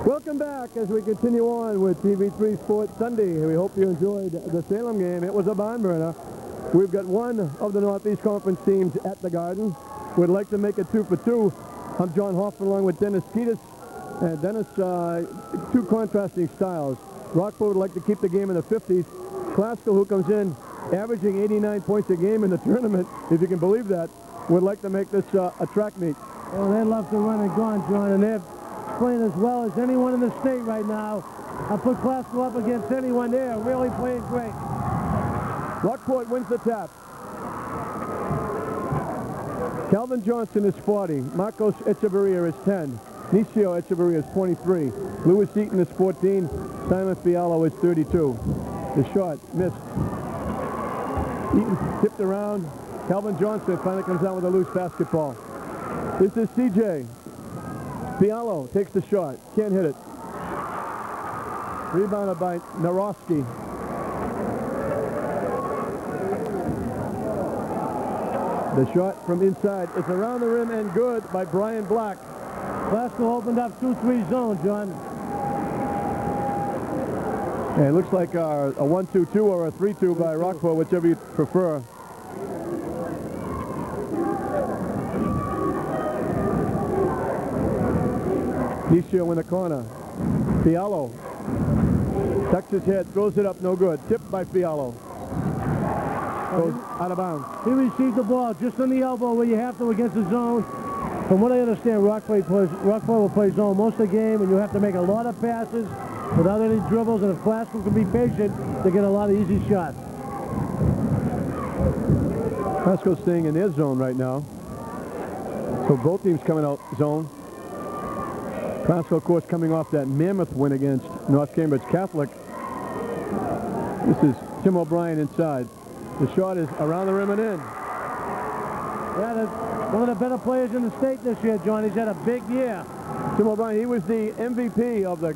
Welcome back as we continue on with TV3 Sports Sunday. We hope you enjoyed the Salem game. It was a barn burner. We've got one of the Northeast Conference teams at the Garden. We'd like to make it 2 for 2. I'm John Hoffman along with Dennis Kiedis. And Dennis, two contrasting styles. Rockport would like to keep the game in the 50s. Classical, who comes in averaging 89 points a game in the tournament, if you can believe that, would like to make this a track meet. Well, they love to run and gun, John, and they're playing as well as anyone in the state right now. I put Classical up against anyone there, really playing great. Rockport wins the tap. Calvin Johnson is 40. Marcos Echeverria is 10. Nicio Echeverria is 23. Lewis Eaton is 14. Simon Fialo is 32. The shot missed. Eaton tipped around. Calvin Johnson finally comes out with a loose basketball. This is CJ. Fialo takes the shot. Can't hit it. Rebounded by Narowski. The shot from inside. It's around the rim and good by Brian Black. Classical opened up 2-3 zone, John. And it looks like a 1-2-2 or a 3-2 by Rockport, whichever you prefer. Nicio in the corner. Fialo tucks his head, throws it up, no good. Tipped by Fialo. Goes out of bounds. He received the ball just on the elbow where you have to against the zone. From what I understand, Rockport will play zone most of the game, and you have to make a lot of passes without any dribbles, and if Classical can be patient, they get a lot of easy shots. Classical's staying in their zone right now. So both teams coming out zone. Classical, of course, coming off that mammoth win against North Cambridge Catholic. This is Tim O'Brien inside. The shot is around the rim and in. Yeah, one of the better players in the state this year, John. He's had a big year. Tim O'Brien, he was the MVP of the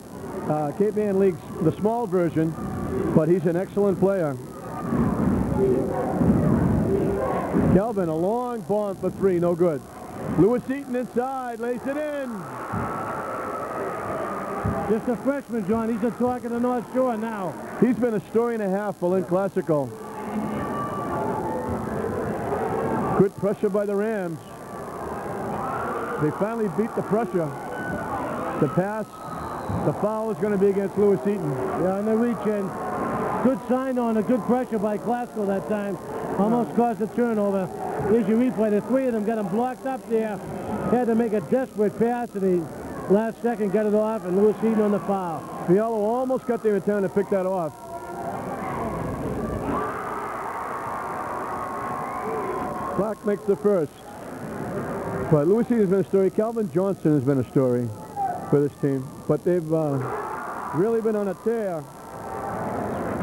Cape Ann League's, the small version, but he's an excellent player. Kelvin, a long bomb for 3, no good. Lewis Eaton inside, lays it in. Just a freshman, John. He's a talk of the North Shore now. He's been a story and a half for Lynn Classical. Good pressure by the Rams. They finally beat the pressure. The pass, the foul is going to be against Lewis Eaton. Yeah, and they reach in. Good sign on a good pressure by Classical that time. Almost caused a turnover. Here's your replay. The 3 of them got him blocked up there. Had to make a desperate pass, and he last second got it off, and Lewis Eaton on the foul. Fialo almost got there in time to pick that off. Black makes the first. But Lewis Eaton has been a story. Calvin Johnson has been a story for this team. But they've really been on a tear.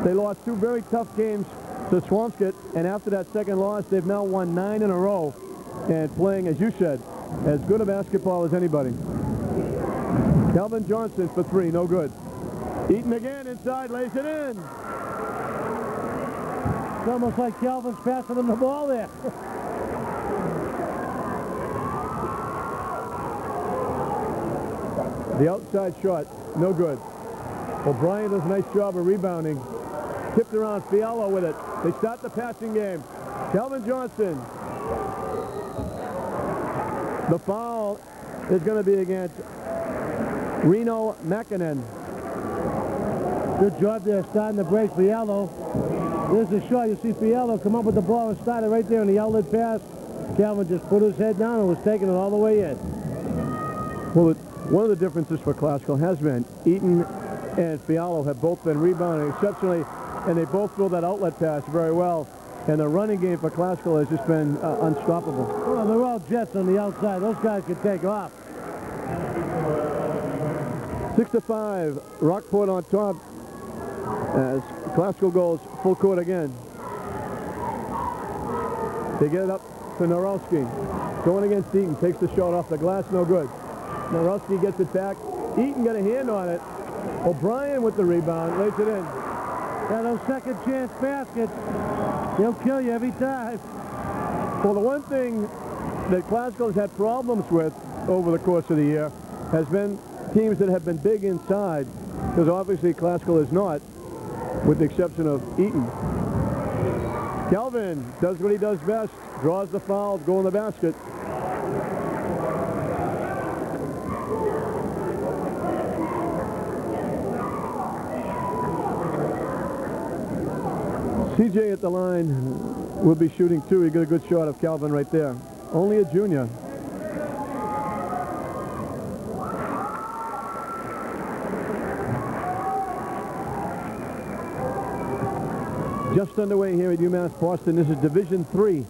They lost 2 very tough games to Swampscott, and after that second loss, they've now won 9 in a row and playing, as you said, as good a basketball as anybody. Calvin Johnson for 3, no good. Eaton again inside, lays it in. It's almost like Calvin's passing him the ball there. The outside shot, no good. O'Brien does a nice job of rebounding. Tipped around, Fialo with it. They start the passing game. Calvin Johnson. The foul is going to be against Reno McKinnon. Good job there starting the break, Fialo. There's the shot. You see Fialo come up with the ball and start it right there in the outlet pass. Calvin just put his head down and was taking it all the way in. Well, one of the differences for Classical has been Eaton and Fialo have both been rebounding exceptionally, and they both throw that outlet pass very well. And the running game for Classical has just been unstoppable. Well, they're all jets on the outside. Those guys can take off. 6-5, Rockport on top as Classical goes full court again. They get it up to Narowski. Going against Eaton, takes the shot off the glass, no good. Narowski gets it back. Eaton got a hand on it. O'Brien with the rebound, lays it in. Yeah, those second chance baskets, they'll kill you every time. Well, the one thing that Glasgow's had problems with over the course of the year has been teams that have been big inside, because obviously Glasgow is not, with the exception of Eton. Kelvin does what he does best, draws the foul, go in the basket. CJ at the line will be shooting too. He got a good shot of Kelvin right there. Only a junior. Just underway here at UMass Boston. This is Division III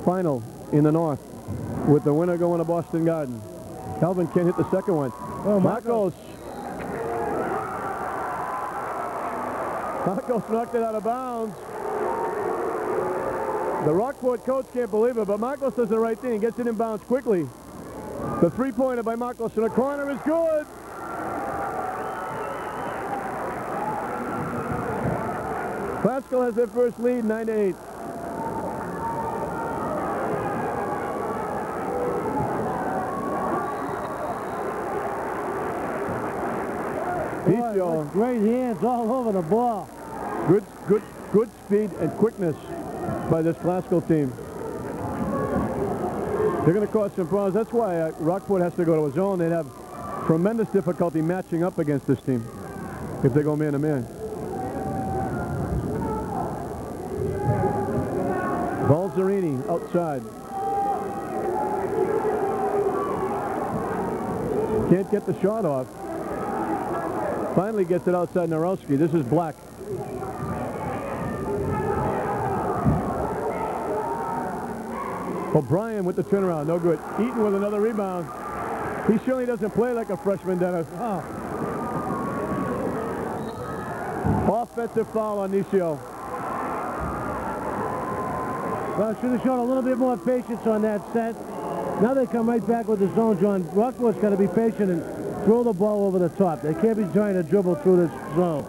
final in the North, with the winner going to Boston Garden. Kelvin can't hit the second one. Oh, Marcos knocked it out of bounds. The Rockport coach can't believe it, but Marcos does the right thing. He gets it in bounds quickly. The three-pointer by Marcos in the corner is good. Glasgow has their first lead, 9-8. Great hands all over the ball. Good speed and quickness by this Glasgow team. They're going to cause some problems. That's why Rockport has to go to a zone. They'd have tremendous difficulty matching up against this team if they go man-to-man. Balzerini outside. Can't get the shot off. Finally gets it outside Narowski. This is Black. O'Brien with the turnaround, no good. Eaton with another rebound. He surely doesn't play like a freshman, Dennis. Oh. Offensive foul on Nisio. Well, should have shown a little bit more patience on that set. Now they come right back with the zone, John. Rockport's got to be patient and throw the ball over the top. They can't be trying to dribble through this zone.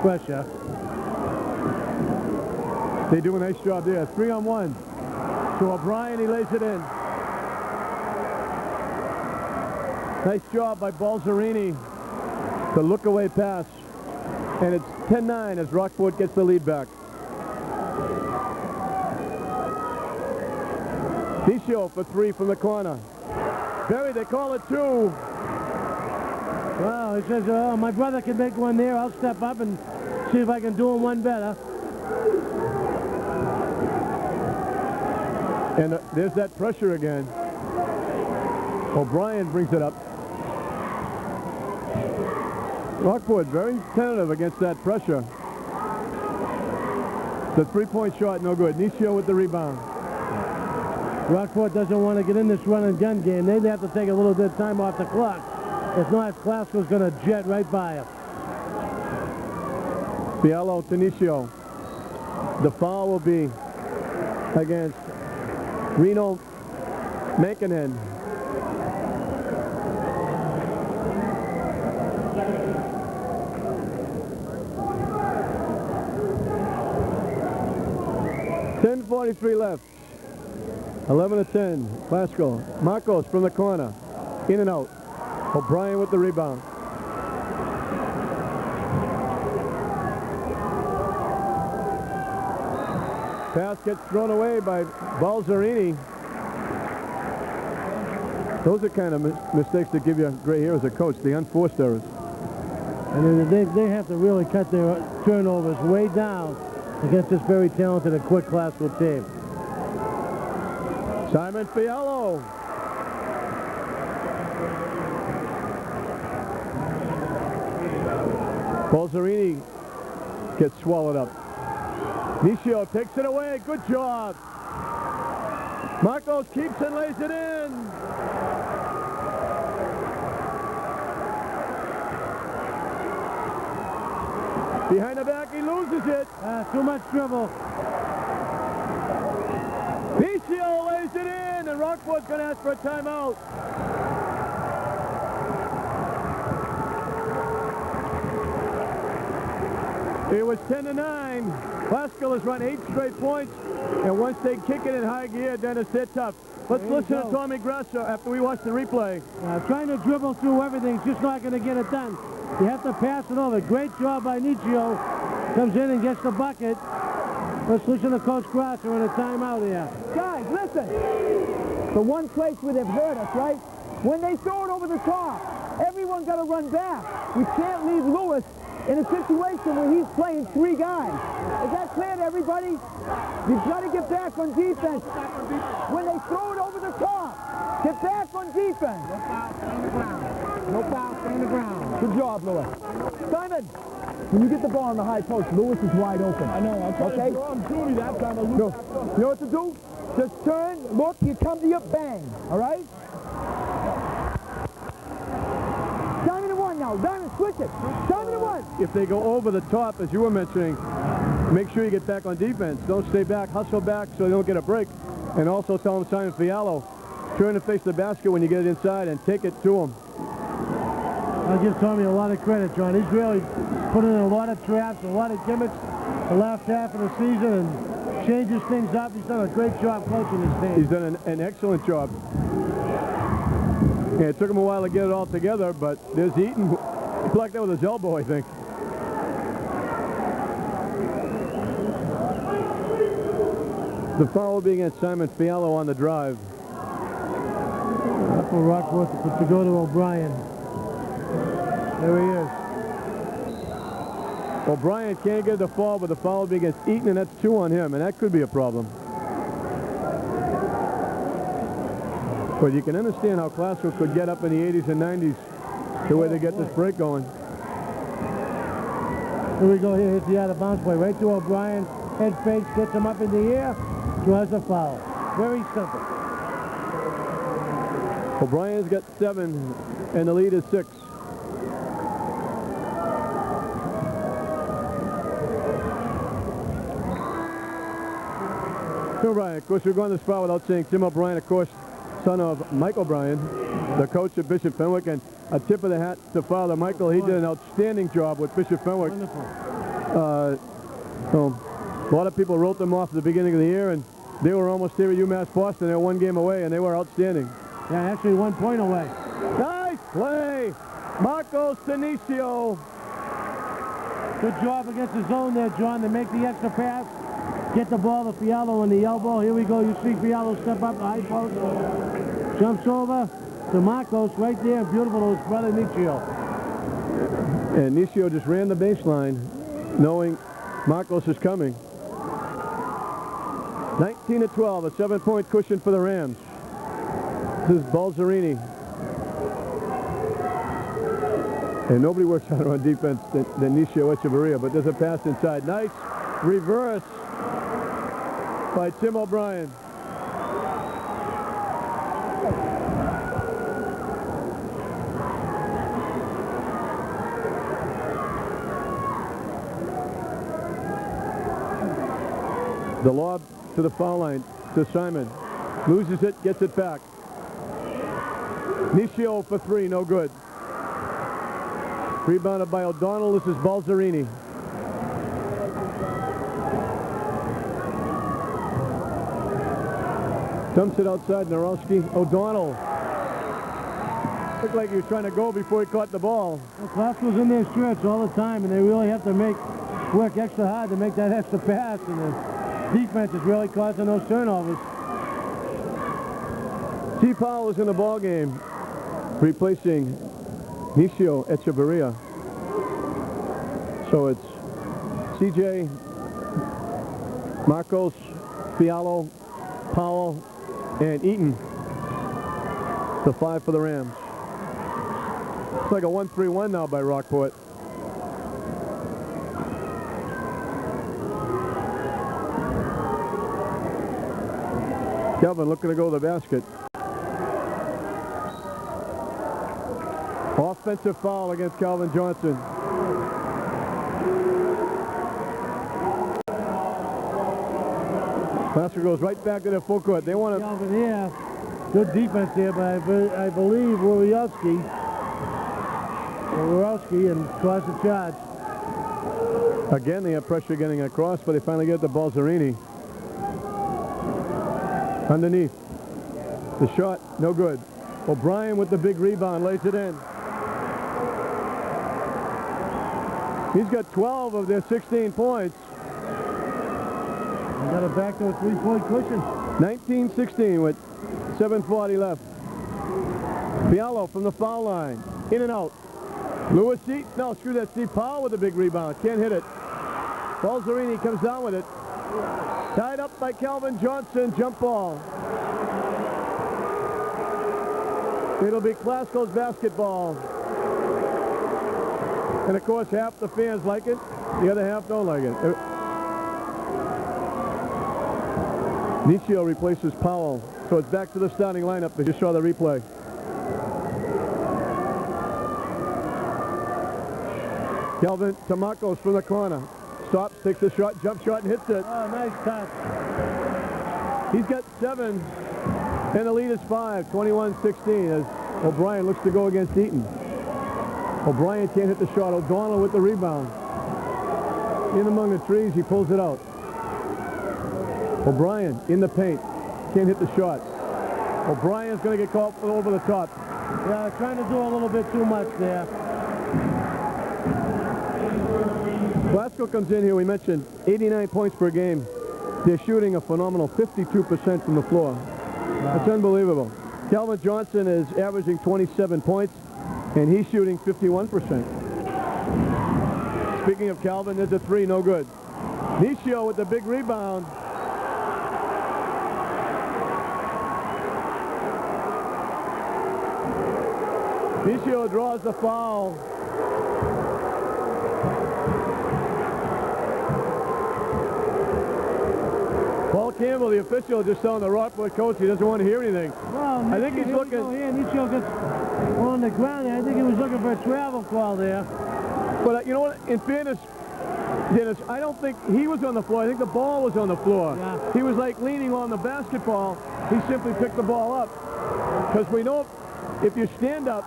Pressure. They do a nice job there. 3-on-1. So O'Brien, he lays it in. Nice job by Balzerini. The look-away pass. And it's 10-9 as Rockport gets the lead back. Nisio for three from the corner. Berry, they call it two. Wow, he says, oh, my brother can make one there. I'll step up and see if I can do him one better. And there's that pressure again. O'Brien brings it up. Rockport very tentative against that pressure. The three-point shot, no good. Nisio with the rebound. Rockport doesn't want to get in this run-and-gun game. They'd have to take a little bit of time off the clock. If not, Glasgow's going to jet right by him. Fiallo to Nisio. The foul will be against Reno Mankinen. .43 left. 11-10. Glasgow. Marcos from the corner. In and out. O'Brien with the rebound. Pass gets thrown away by Balzerini. Those are kind of mistakes that give you gray hair as a coach, the unforced errors. And they have to really cut their turnovers way down against this very talented and quick Glasgow team. Simon Fiallo. Balzerini gets swallowed up. Nisio takes it away. Good job. Marcos keeps and lays it in. Behind the back, he loses it. Too much dribble. Nisio lays it in, and Rockport's going to ask for a timeout. It was 10-9. Glasgow has run 8 straight points, and once they kick it in high gear, Dennis, they're tough. Let's There you listen to go. Tommy Grasso after we watch the replay. Trying to dribble through everything, just not going to get it done. You have to pass it over. Great job by Nietzsche. Comes in and gets the bucket. Let's listen to Coach Grasso in a timeout here. Guys, listen. The one place where they've hurt us, right? When they throw it over the top, everyone got to run back. We can't leave Lewis in a situation where he's playing 3 guys. Is that clear to everybody? You've got to get back on defense. When they throw it over the top, get back on defense. No foul, stay on the ground. No foul, stay on the ground. Good job, Lewis. Simon, when you get the ball on the high post, Lewis is wide open. I know. I'm trying to draw him to me that time. You know what to do? Just turn, look, you come to your bang. All right? Diamond and 1 now. Diamond, switch it. Diamond and 1. If they go over the top, as you were mentioning, make sure you get back on defense. Don't stay back. Hustle back so they don't get a break. And also tell them, Simon Fialo, turn and face the basket when you get it inside and take it to him. I'll give Tommy a lot of credit, John. He's really put in a lot of traps, a lot of gimmicks the last half of the season and changes things up. He's done a great job coaching his team. He's done an excellent job. Yeah, it took him a while to get it all together, but there's Eaton. He blocked that with his elbow, I think. The foul will be against Simon Fialo on the drive. Up for Rockport to go to O'Brien. There he is. O'Brien can't get the foul, but the foul will be against Eaton, and that's 2 on him, and that could be a problem. But you can understand how Glasgow could get up in the 80s and 90s the way they get this break going. Here we go. Here hits the out of bounds play right to O'Brien. Head fakes, gets him up in the air, draws a foul. Very simple. O'Brien's got 7, and the lead is 6. Tim O'Brien, of course, we're going this far without saying Tim O'Brien, of course, son of Mike O'Brien, the coach of Bishop Fenwick, and a tip of the hat to Father Michael. He did an outstanding job with Bishop Fenwick. Wonderful. So a lot of people wrote them off at the beginning of the year, and they were almost here at UMass Boston. They're 1 game away, and they were outstanding. Yeah, actually 1 point away. Nice play! Marcos Denicio. Good job against the zone there, John, to make the extra pass. Get the ball to Fialo on the elbow. Here we go. You see Fialo step up the high post. Jumps over to Marcos right there. Beautiful to his brother Nietzsche. And Nietzsche just ran the baseline knowing Marcos is coming. 19-12, a 7-point cushion for the Rams. This is Balzerini. And nobody works harder on defense than Nisio Echeverria, but there's a pass inside. Nice reverse by Tim O'Brien. The lob to the foul line to Simon. Loses it, gets it back. Nisio for 3, no good. Rebounded by O'Donnell. This is Balzerini. Dumps it outside. Narowski. O'Donnell. Looked like he was trying to go before he caught the ball. Well, Glasgow's in their stretch all the time, and they really have to work extra hard to make that extra pass, and the defense is really causing those turnovers. T. Powell is in the ball game, replacing Nisio Echeverria. So it's CJ, Marcos, Fialo, Powell, and Eaton. The 5 for the Rams. It's like a 1-3-1 now by Rockport. Kelvin looking to go to the basket. Offensive foul against Calvin Johnson. Glasgow goes right back to their full court. They want to... Calvin here. Good defense there by, I believe, Woriowski and caused the charge. Again, they have pressure getting across, but they finally get the Balzerini. Underneath. The shot, no good. O'Brien with the big rebound, lays it in. He's got 12 of their 16 points. He got it back to a three-point cushion. 19-16 with 7:40 left. Fialo from the foul line. In and out. Lewis Steve Powell with a big rebound. Can't hit it. Balzerini comes down with it. Tied up by Calvin Johnson. Jump ball. It'll be Glasgow's basketball. And of course, half the fans like it. The other half don't like it. Nicio replaces Powell. So it's back to the starting lineup. They just saw the replay. Kelvin Tamakos from the corner. Stops, takes a shot, jump shot, and hits it. Oh, nice touch. He's got 7, and the lead is 5, 21-16, as O'Brien looks to go against Eaton. O'Brien can't hit the shot. O'Donnell with the rebound. In among the trees, he pulls it out. O'Brien in the paint. Can't hit the shot. O'Brien's going to get caught over the top. Yeah, trying to do a little bit too much there. Glasgow comes in here, we mentioned 89 points per game. They're shooting a phenomenal 52% from the floor. Wow. That's unbelievable. Calvin Johnson is averaging 27 points, and he's shooting 51%. Speaking of Calvin, there's a 3, no good. Nicio with the big rebound. Nicio draws the foul. Paul Campbell, the official, just telling the Rockport coach he doesn't want to hear anything. Well, I think he's looking. Nicio gets on the ground. I think he was looking for a travel call there. But you know what? In fairness, Dennis, I don't think he was on the floor. I think the ball was on the floor. Yeah. He was like leaning on the basketball. He simply picked the ball up. Because we know if you stand up,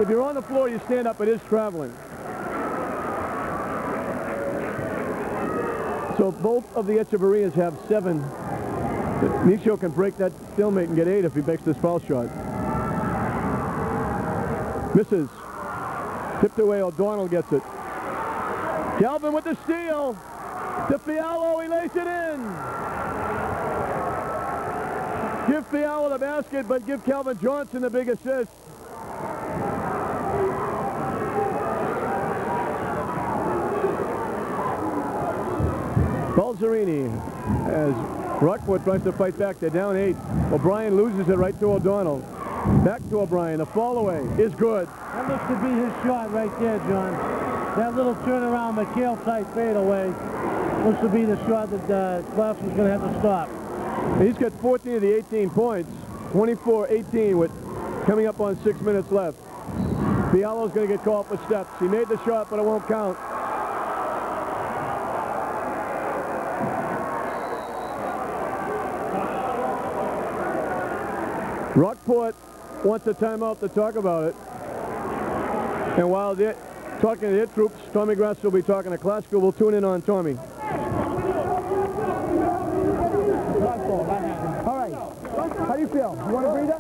if you're on the floor, you stand up, it is traveling. So both of the Echeverrias have 7. Nicio can break that stalemate and get 8 if he makes this foul shot. Misses. Tipped away, O'Donnell gets it. Calvin with the steal. To Fialo, he lays it in. Give Fialo the basket, but give Calvin Johnson the big assist. Balzerini, as Rockport tries to fight back. They're down 8. O'Brien loses it right to O'Donnell. Back to O'Brien. The fall away is good. That looks to be his shot right there, John. That little turnaround McHale type fadeaway looks to be the shot that Glasgow's going to have to stop. He's got 14 of the 18 points. 24-18 with coming up on 6 minutes left. Fialo's going to get called for steps. He made the shot, but it won't count. Rockport wants a timeout to talk about it. And while they're talking to their troops, Tommy Grass will be talking to Glasgow. We'll tune in on Tommy. All right. How do you feel? You want a breather?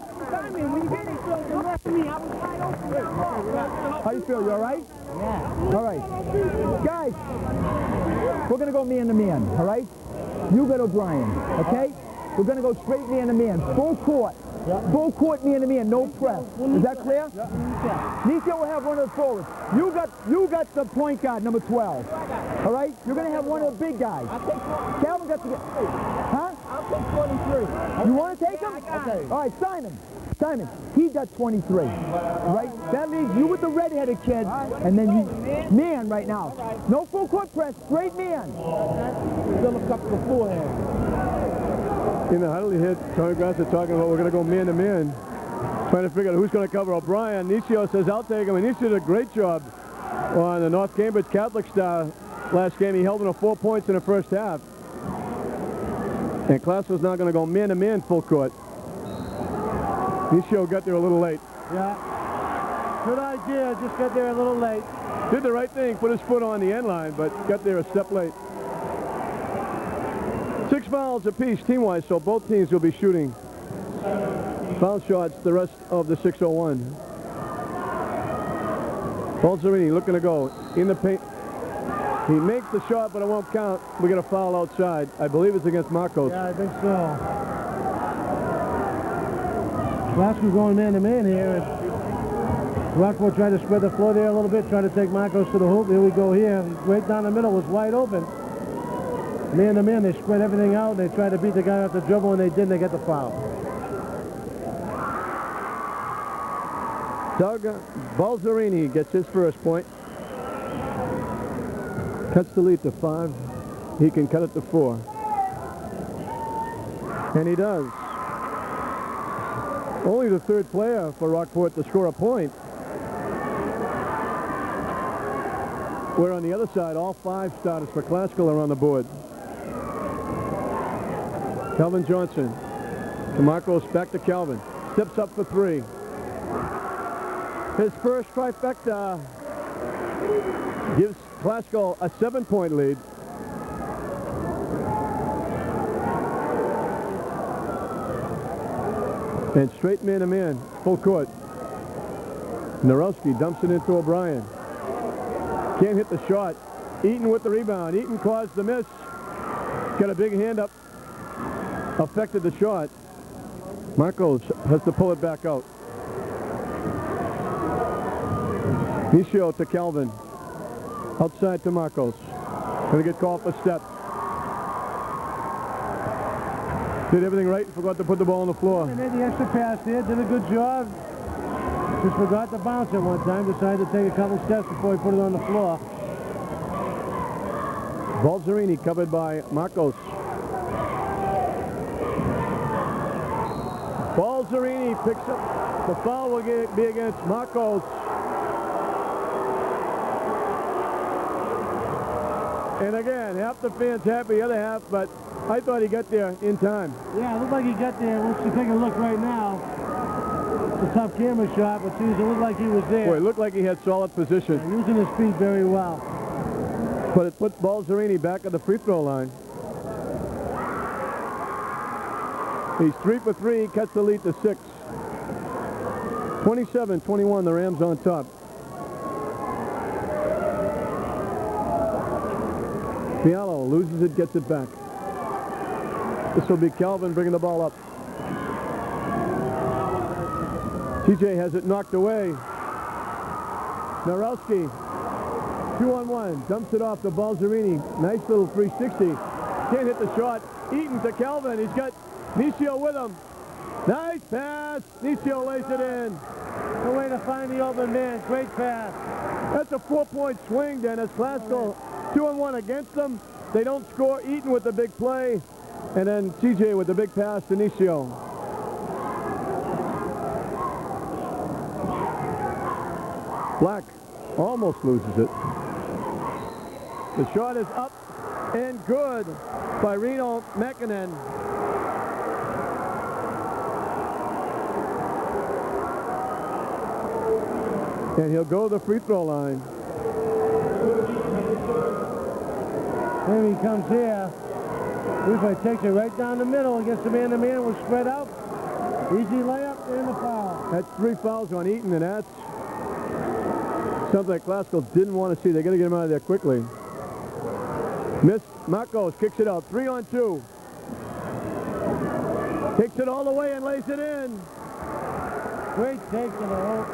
How do you feel? You all right? Yeah. All right. Guys, we're going to go man to man, all right? You got O'Brien, okay? We're going to go straight man to man. Full court. Yeah. Full court man to man, no press. Is that clear? Yeah. Nicio will have one of the forwards. You got the point guard, number 12. All right? You're going to have one of the big guys. Calvin got to get... Huh? I'll take 23. You want to take him? Okay. All right, Simon, he got 23. Right? That means you with the red-headed kid, and then you... Man right now. No full court press, straight man. Still a couple of forehand. In the huddle, you hear Tommy Grasser talking about we're going to go man-to-man, trying to figure out who's going to cover O'Brien. Nicio says, I'll take him. And Nicio did a great job on the North Cambridge Catholic Star last game. He held in 4 points in the first half. And Glasgow's now going to go man-to-man full court. Nicio got there a little late. Yeah. Good idea. Just got there a little late. Did the right thing, put his foot on the end line, but got there a step late. 6 fouls apiece team-wise, so both teams will be shooting Foul shots the rest of the 6:01. Balzerini looking to go in the paint. He makes the shot, but it won't count. We get a foul outside. I believe it's against Marcos. Yeah, I think so. Glasgow going man-to-man here. Rockport tried to spread the floor there a little bit, tried to take Marcos to the hoop. Here we go here. Right down the middle was wide open. Man-to-man, they spread everything out. They tried to beat the guy off the dribble, and they didn't. They get the foul. Doug Balzerini gets his first point. Cuts the lead to 5. He can cut it to 4. And he does. Only the third player for Rockport to score a point. Where on the other side, all 5 starters for Classical are on the board. Calvin Johnson to Marcos, back to Calvin. Steps up for 3. His first trifecta gives Classical a 7-point lead. And straight man-to-man, full court. Narowski dumps it into O'Brien. Can't hit the shot. Eaton with the rebound. Eaton caused the miss. Got a big hand up. Affected the shot. Marcos has to pull it back out. Nisio to Calvin. Outside to Marcos. Going to get called for step. Did everything right, forgot to put the ball on the floor. They made the extra pass there, did a good job. Just forgot to bounce it one time, decided to take a couple steps before he put it on the floor. Balzerini covered by Marcos. Balzerini picks up. The foul will be against Marcos. And again, half the fans happy, the other half, but I thought he got there in time. Yeah, it looked like he got there. Let's take a look right now. It's a tough camera shot, but geez, it looked like he was there. Boy, it looked like he had solid position. Yeah, using his feet very well. But it puts Balzerini back at the free throw line. He's 3 for 3, cuts the lead to 6. 27-21, the Rams on top. Fialo loses it, gets it back. This will be Calvin bringing the ball up. TJ has it knocked away. Narowski, 2-on-1, dumps it off to Balzerini. Nice little 360. Can't hit the shot. Eaton to Calvin. He's got Nisio with him. Nice pass. Nisio lays it in. The way to find the open man. Great pass. That's a 4-point swing, Dennis. Classical 2-on-1 against them. They don't score. Eaton with the big play. And then TJ with the big pass to Nisio. Black almost loses it. The shot is up and good by Reno Mäkinen. And he'll go to the free throw line. Here he comes here. Usually takes it right down the middle against the man-to-man, was spread out. Easy layup and the foul. That's 3 fouls on Eaton, and that's something that Classical didn't want to see. They're going to get him out of there quickly. Missed. Marcos kicks it out. 3-on-2. Takes it all the way and lays it in. Great take to the hoop.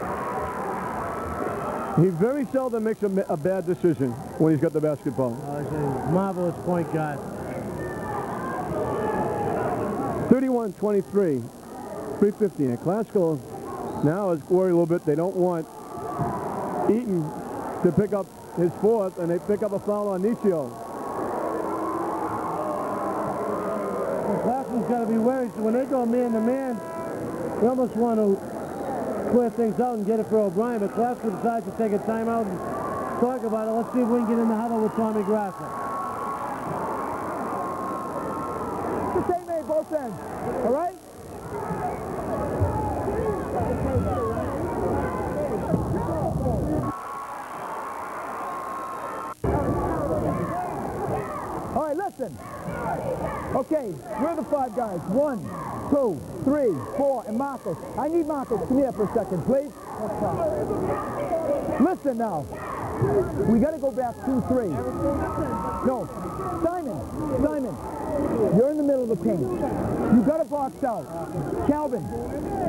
He very seldom makes a bad decision when he's got the basketball. He's a marvelous point guard. 31-23. 3:50. And Classical now is worried a little bit. They don't want Eaton to pick up his 4th, and they pick up a foul on Nisio. Classical's got to be worried. So when they go man-to-man, they almost want to clear things out and get it for O'Brien, but Classical decides to take a timeout and talk about it. Let's see if we can get in the huddle with Tommy Grasser. The same made both ends. All right? All right, listen. Okay, we're the 5 guys. 1, 2, 3, 4, and Marcos. I need Marcos. Come here for a second, please. Listen now. We got to go back 2-3. No. Simon, you're in the middle of the paint. You got to box out. Calvin,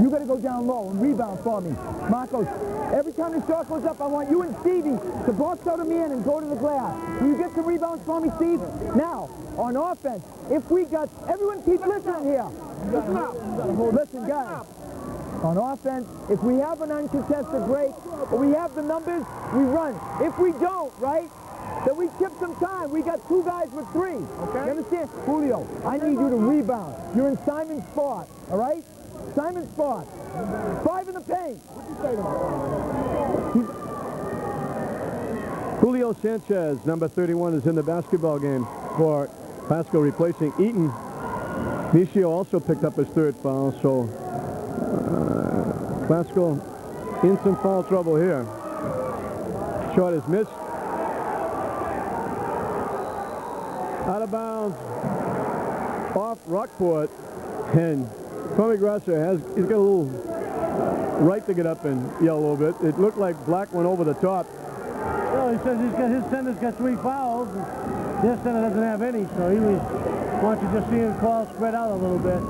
you got to go down low and rebound for me. Marcos, every time the shot goes up, I want you and Stevie to box out a man and go to the glass. Will you get some rebounds for me, Steve? Now, on offense, if we got, everyone keep listening here. Listen up. Listen, guys. On offense, if we have an uncontested break, or we have the numbers, we run. If we don't, right, then we chip some time. We got 2 guys with 3. Okay. You understand? Julio, I need you to rebound. You're in Simon's spot, all right? Simon's spot. 5 in the paint. What'd you say to him? Julio Sanchez, number 31, is in the basketball game for Pasco, replacing Eaton. Michio also picked up his 3rd foul, so Pasco in some foul trouble here. Shot is missed. Out of bounds off Rockport, and Tommy Grasser he's got a little right to get up and yell a little bit. It looked like Black went over the top. Well, he says his center's got 3 fouls. Their center doesn't have any, so he wants to just see him call spread out a little bit.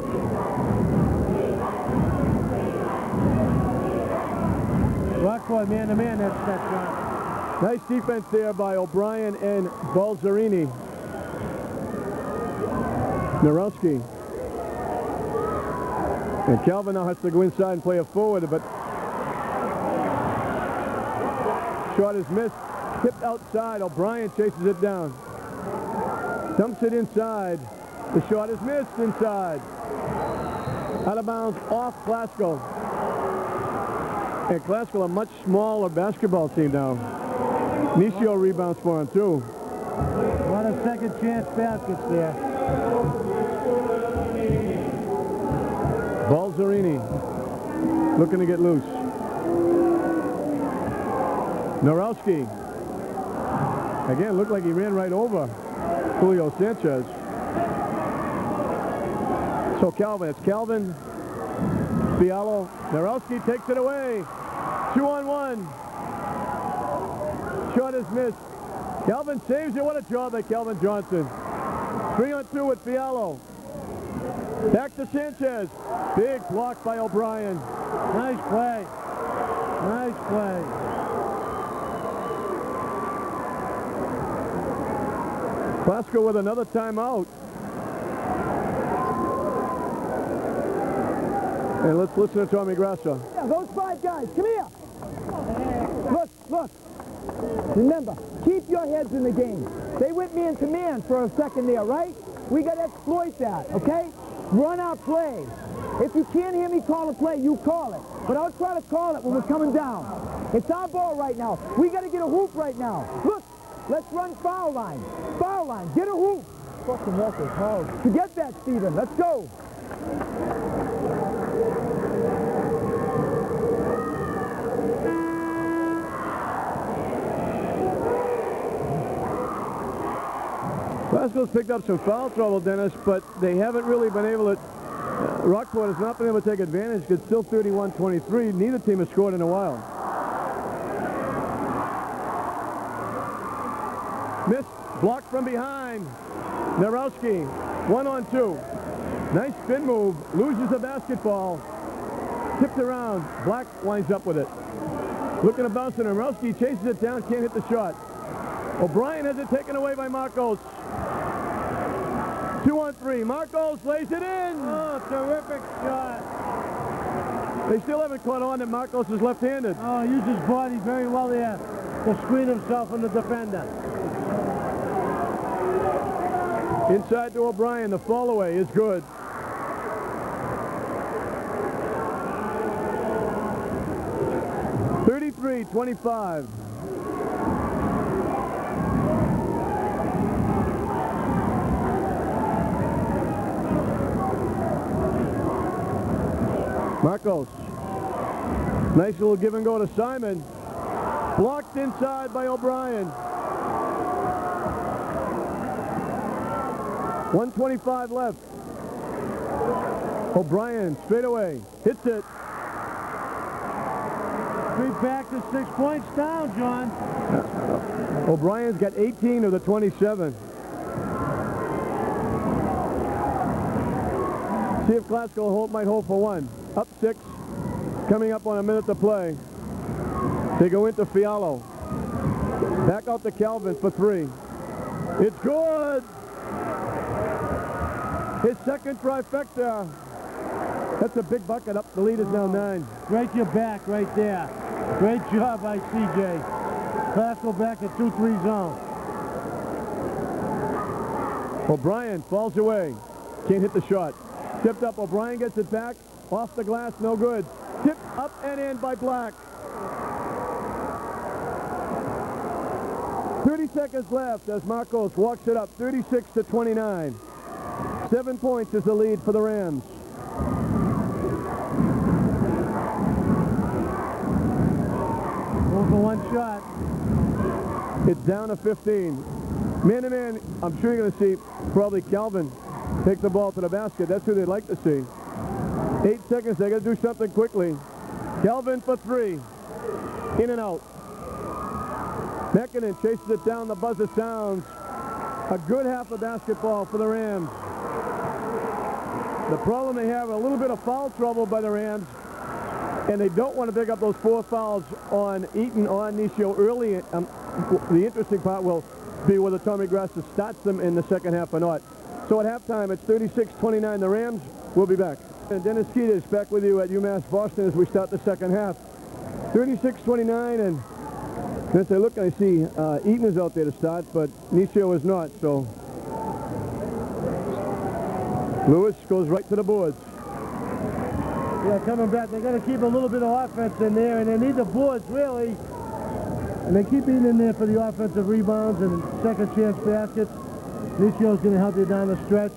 Rockport man-to-man, that's shot. Nice defense there by O'Brien and Balzerini. Narowski. And Calvin now has to go inside and play a forward, but shot is missed. Tipped outside. O'Brien chases it down. Dumps it inside. The shot is missed inside. Out of bounds off Glasgow. And Glasgow, a much smaller basketball team now. Nisio rebounds for him too. A lot of second chance baskets there. Balzerini looking to get loose. Narowski. Again, looked like he ran right over Julio Sanchez. So Calvin, it's Calvin, Fialo. Narowski takes it away. 2-on-1. Shot is missed. Calvin saves it. What a job by Calvin Johnson. 3-on-2 with Fialo. Back to Sanchez. Big block by O'Brien. Nice play. Nice play. Glasgow with another timeout. And let's listen to Tommy Grasso. Yeah, those 5 guys, come here. Look. Remember, keep your heads in the game. They went man-to-man for a second there, right? We got to exploit that, okay? Run our plays. If you can't hear me call a play, you call it. But I'll try to call it when we're coming down. It's our ball right now. We got to get a hoop right now. Look, let's run foul line. Foul line, get a hoop. Fucking Walker's hard. Forget that, Steven. Let's go. Glasgow's picked up some foul trouble, Dennis, but they haven't really been able to. Rockport has not been able to take advantage. It's still 31-23. Neither team has scored in a while. Missed. Blocked from behind. Narowski. 1-on-2. Nice spin move. Loses the basketball. Tipped around. Black winds up with it. Looking to bounce it. Narowski chases it down. Can't hit the shot. O'Brien has it taken away by Marcos. 2-on-3. Marcos lays it in. Oh, terrific shot. They still haven't caught on that Marcos is left-handed. Oh, used his body very well there to screen himself from the defender. Inside to O'Brien. The fall away is good. (33-25). Marcos. Nice little give and go to Simon. Blocked inside by O'Brien. 1:25 left. O'Brien straight away. Hits it. 3 back to 6 points down, John. O'Brien's got 18 of the 27. See if Glasgow might hold for one. Up 6. Coming up on a minute to play. They go into Fialo. Back out to Calvin for 3. It's good. His second trifecta. That's a big bucket up. The lead is now 9. Right your back right there. Great job by CJ. Glasgow back at 2-3 zone. O'Brien falls away. Can't hit the shot. Tipped up. O'Brien gets it back. Off the glass. No good. Tipped up and in by Black. 30 seconds left as Marcos walks it up. 36-29. 7 points is the lead for the Rams. Going for one shot. It's down to 15. Man-to-man, I'm sure you're going to see probably Calvin take the ball to the basket. That's who they'd like to see. 8 seconds. They got to do something quickly. Calvin for 3. In and out. Mekinen chases it down. The buzzer sounds. A good half of basketball for the Rams. The problem they have, a little bit of foul trouble by the Rams, and they don't want to pick up those 4 fouls on Eaton, on Nisio early. The interesting part will be whether Tommy Grasser starts them in the second half or not. So at halftime, it's 36-29 the Rams. We'll be back. And Dennis Keita back with you at UMass Boston as we start the second half. 36-29, and as I look, I see Eaton is out there to start, but Nisio is not, so Lewis goes right to the boards. Yeah, coming back, they got to keep a little bit of offense in there, and they need the boards, really. And they keep being in there for the offensive rebounds and second chance baskets. Nisio's going to help you down the stretch.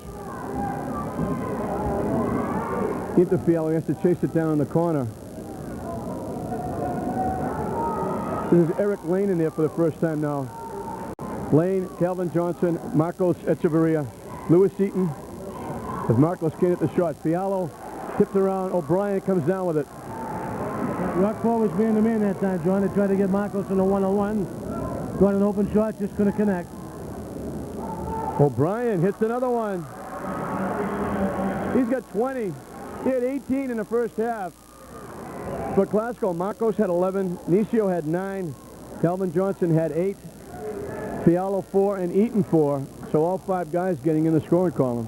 Into Fialo, he has to chase it down in the corner. This is Eric Lane in there for the first time now. Lane, Calvin Johnson, Marcos Echeverria, Lewis Eaton. As Marcos can't hit the shot. Fialo tipped around. O'Brien comes down with it. Rockport was man-to-man that time, John. They tried to get Marcos in a one-on-one. Got an open shot, just couldn't connect. O'Brien hits another one. He's got 20. He had 18 in the first half. For Glasgow, Marcos had 11. Nisio had 9. Calvin Johnson had 8. Fialo 4 and Eaton 4. So all 5 guys getting in the scoring column.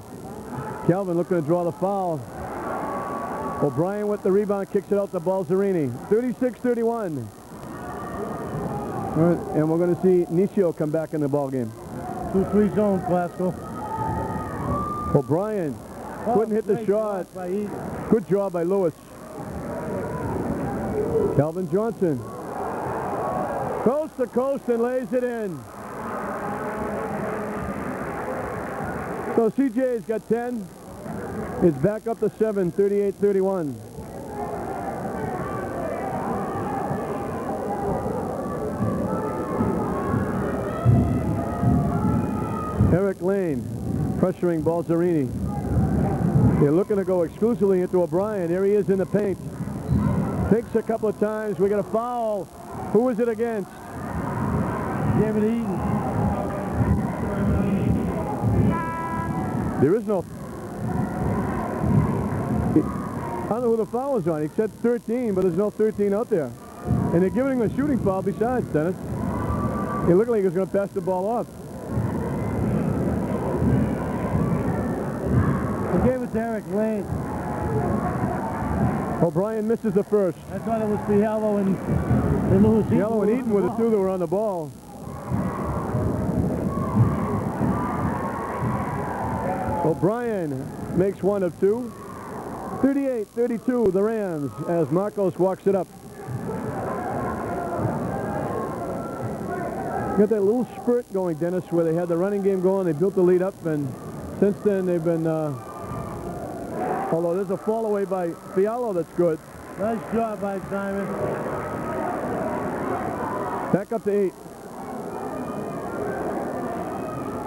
Calvin looking to draw the foul. O'Brien with the rebound, kicks it out to Balzerini. 36-31. All right, and we're going to see Nisio come back in the ball game. 2-3 zone, Glasgow. O'Brien couldn't hit the shot. Good job by Lewis. Calvin Johnson. Coast to coast and lays it in. So CJ's got 10. It's back up to 7, 38-31. Eric Lane pressuring Balzerini. They're looking to go exclusively into O'Brien. Here he is in the paint. Takes a couple of times. We got a foul. Who is it against? David Eaton. There is no... I don't know who the foul is on. He said 13, but there's no 13 out there. And they're giving him a shooting foul besides, Dennis. It looked like he was going to pass the ball off. They gave it to Eric Lane. O'Brien misses the first. I thought it was Fialo and Lewis Eaton. Fialo and Eaton were the 2 that were on the ball. O'Brien makes 1 of 2. 38-32, the Rams, as Marcos walks it up. Got that little spurt going, Dennis, where they had the running game going. They built the lead up, and since then they've been... although there's a fall away by Fialo that's good. Nice job by Simon. Back up to 8.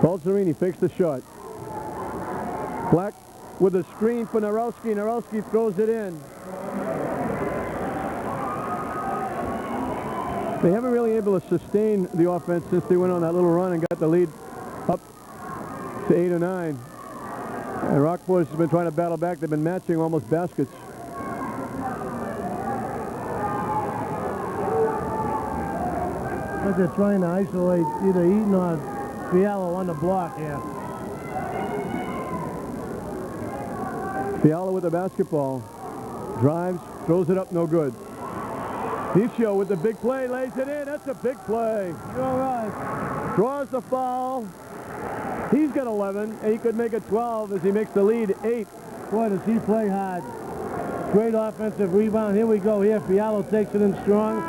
Balzerini fakes the shot. Black with a screen for Narowski. Narowski throws it in. They haven't really able to sustain the offense since they went on that little run and got the lead up to 8 or 9. And Rockport has been trying to battle back. They've been matching almost baskets. But they're trying to isolate either Eaton or Fialo on the block here. Fialo with the basketball. Drives, throws it up, no good. Nisio with the big play, lays it in. That's a big play. All right. Draws the foul. He's got 11, and he could make it 12 as he makes the lead 8. Boy, does he play hard. Great offensive rebound. Here we go here. Fialo takes it in strong.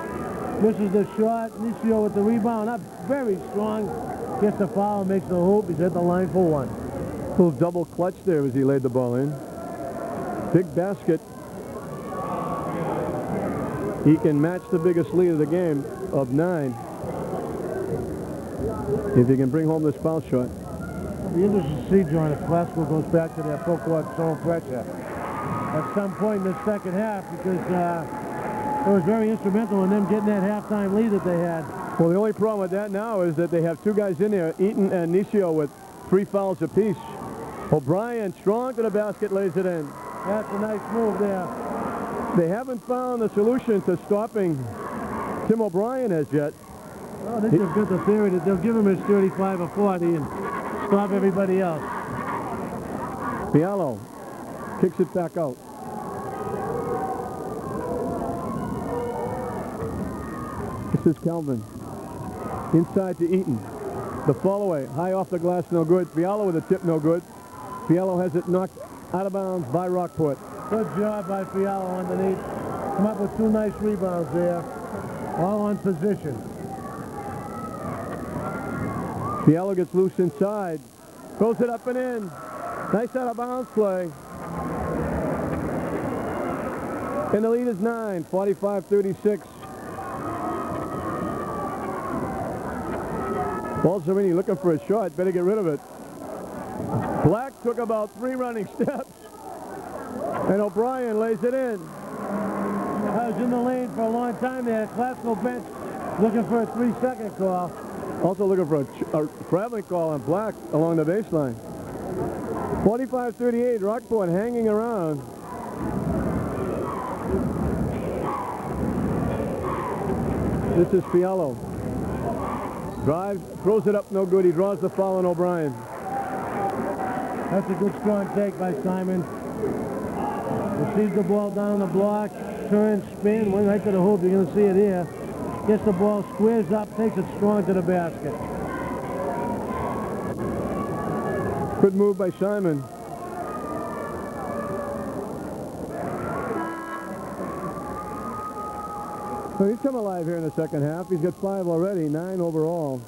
Misses the shot. Nisio with the rebound. Up very strong. Gets the foul, makes the hoop. He's at the line for 1. Little double clutch there as he laid the ball in. Big basket. He can match the biggest lead of the game of 9. If he can bring home this foul shot. It'll be interesting to see, John, if Glasgow goes back to their full court zone pressure at some point in the second half, because it was very instrumental in them getting that halftime lead that they had. Well, the only problem with that now is that they have 2 guys in there, Eaton and Nisio, with 3 fouls apiece. O'Brien strong to the basket, lays it in. That's a nice move there. They haven't found a solution to stopping Tim O'Brien as yet. Well, I think they've got the theory that they'll give him his 35 or 40 and stop everybody else. Fialo kicks it back out. This is Calvin. Inside to Eaton. The fall away, high off the glass, no good. Fialo with a tip, no good. Fialo has it knocked out of bounds by Rockport. Good job by Fialo underneath. Come up with 2 nice rebounds there. All on position. Fialo gets loose inside. Throws it up and in. Nice out of bounds play. And the lead is 9, 45-36. Balzerini looking for a shot. Better get rid of it. Black took about 3 running steps. And O'Brien lays it in. I was in the lane for a long time there. Glasgow bench looking for a 3-second call. Also looking for a traveling call on Black along the baseline. 45-38, Rockport hanging around. This is Fialo. Drives, throws it up, no good. He draws the foul on O'Brien. That's a good strong take by Simon. Receives the ball down the block, turn, spin, went right to the hoop. You're going to see it here. Gets the ball, squares up, takes it strong to the basket. Good move by Simon. So he's come alive here in the second half. He's got 5 already, 9 overall.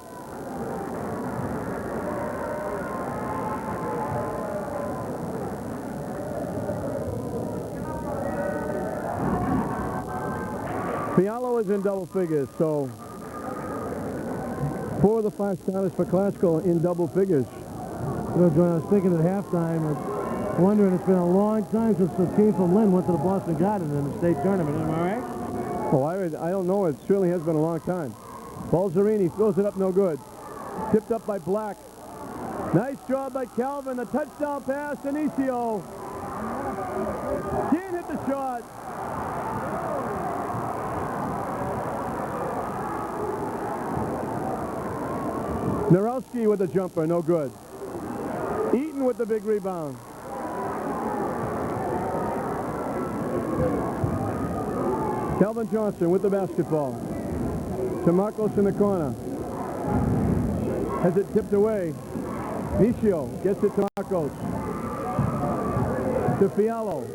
Fialo is in double figures, so 4 of the 5 starters for Classical in double figures. You know, John, I was thinking at halftime, I'm wondering, it's been a long time since the team from Lynn went to the Boston Garden in the state tournament. Am I right? Oh, I don't know. It certainly has been a long time. Balzerini throws it up, no good. Tipped up by Black. Nice job by Calvin. The touchdown pass to Nisio. Can't hit the shot. Narowski with the jumper, no good. Eaton with the big rebound. Calvin Johnson with the basketball. To Marcos in the corner. Has it tipped away. Nisio gets it to Marcos. To Fialo.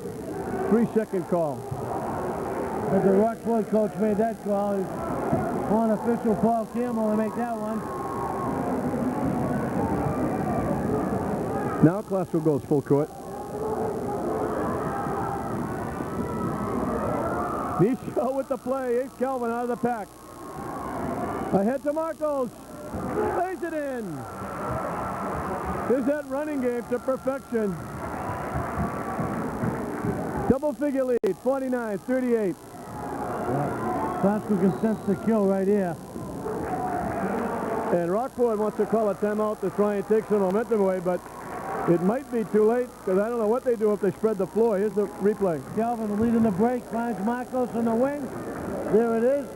3-second call. But the Rockport coach made that call. He's on official Paul Campbell to make that one. Now Classical goes full court. Nisio with the play. Ace Calvin out of the pack. Ahead to Marcos. Lays it in. There's that running game to perfection. Double-figure lead, 49-38. Yeah. Glasgow can sense the kill right here. And Rockport wants to call a timeout to try and take some momentum away, but it might be too late because I don't know what they do if they spread the floor. Here's the replay. Calvin leading the break, finds Marcos on the wing. There it is.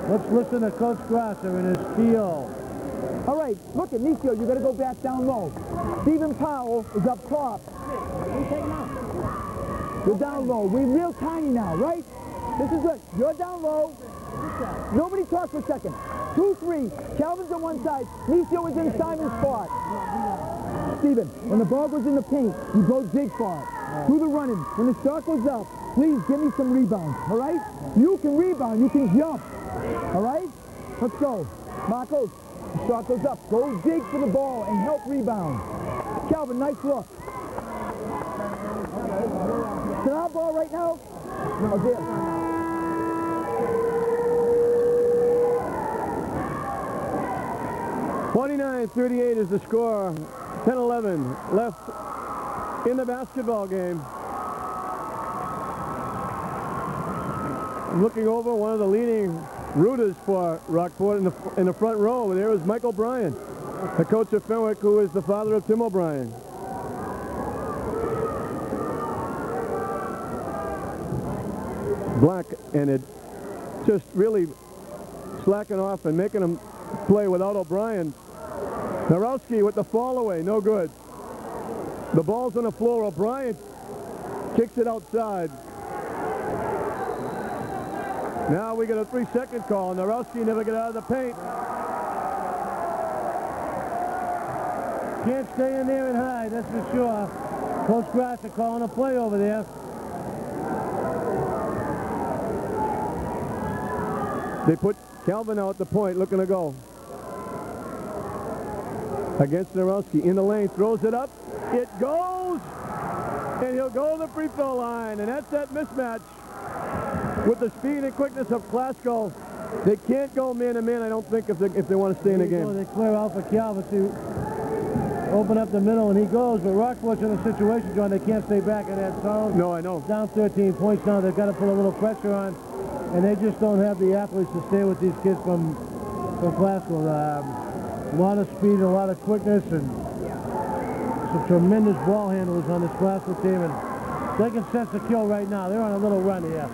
Let's listen to Coach Grasser in his PO. All right, look at Nicio, you got to go back down low. Stephen Powell is up top. You're down low. We're real tiny now, right? This is good. You're down low. Nobody talk for a second. 2-3. Calvin's on one side. Nicio is in Simon's spot. Stephen, when the ball goes in the paint, you go dig for it. Do the running. When the shot goes up, please give me some rebounds, all right? You can rebound. You can jump, all right? Let's go. Marcos, the shot goes up. Go dig for the ball and help rebound. Calvin, nice look. Is it our ball right now? No, there. 49-38 is the score. 10-11 left in the basketball game. I'm looking over one of the leading rooters for Rockport in the front row. There is Mike O'Brien, the coach of Fenwick, who is the father of Tim O'Brien. Black and it just really slacking off and making him play without O'Brien. Narowski with the fall away, no good. The ball's on the floor. O'Brien kicks it outside. Now we get a 3-second call. Narowski never get out of the paint. Can't stay in there and hide, that's for sure. Coach Grasser calling a play over there. They put Calvin out the point, looking to go. Against Narowski in the lane, throws it up. It goes, and he'll go to the free throw line, and that's that mismatch with the speed and quickness of Glasgow. They can't go man-to-man, I don't think, if they want to stay in the game. They clear out for Calvin to open up the middle, and he goes, but Rockport's in a situation, John, they can't stay back in that zone. No, I know. Down 13 points now, they've got to put a little pressure on, and they just don't have the athletes to stay with these kids from Glasgow. A lot of speed, a lot of quickness, and some tremendous ball handlers on this Glasgow team, and they can sense the kill right now. They're on a little run here.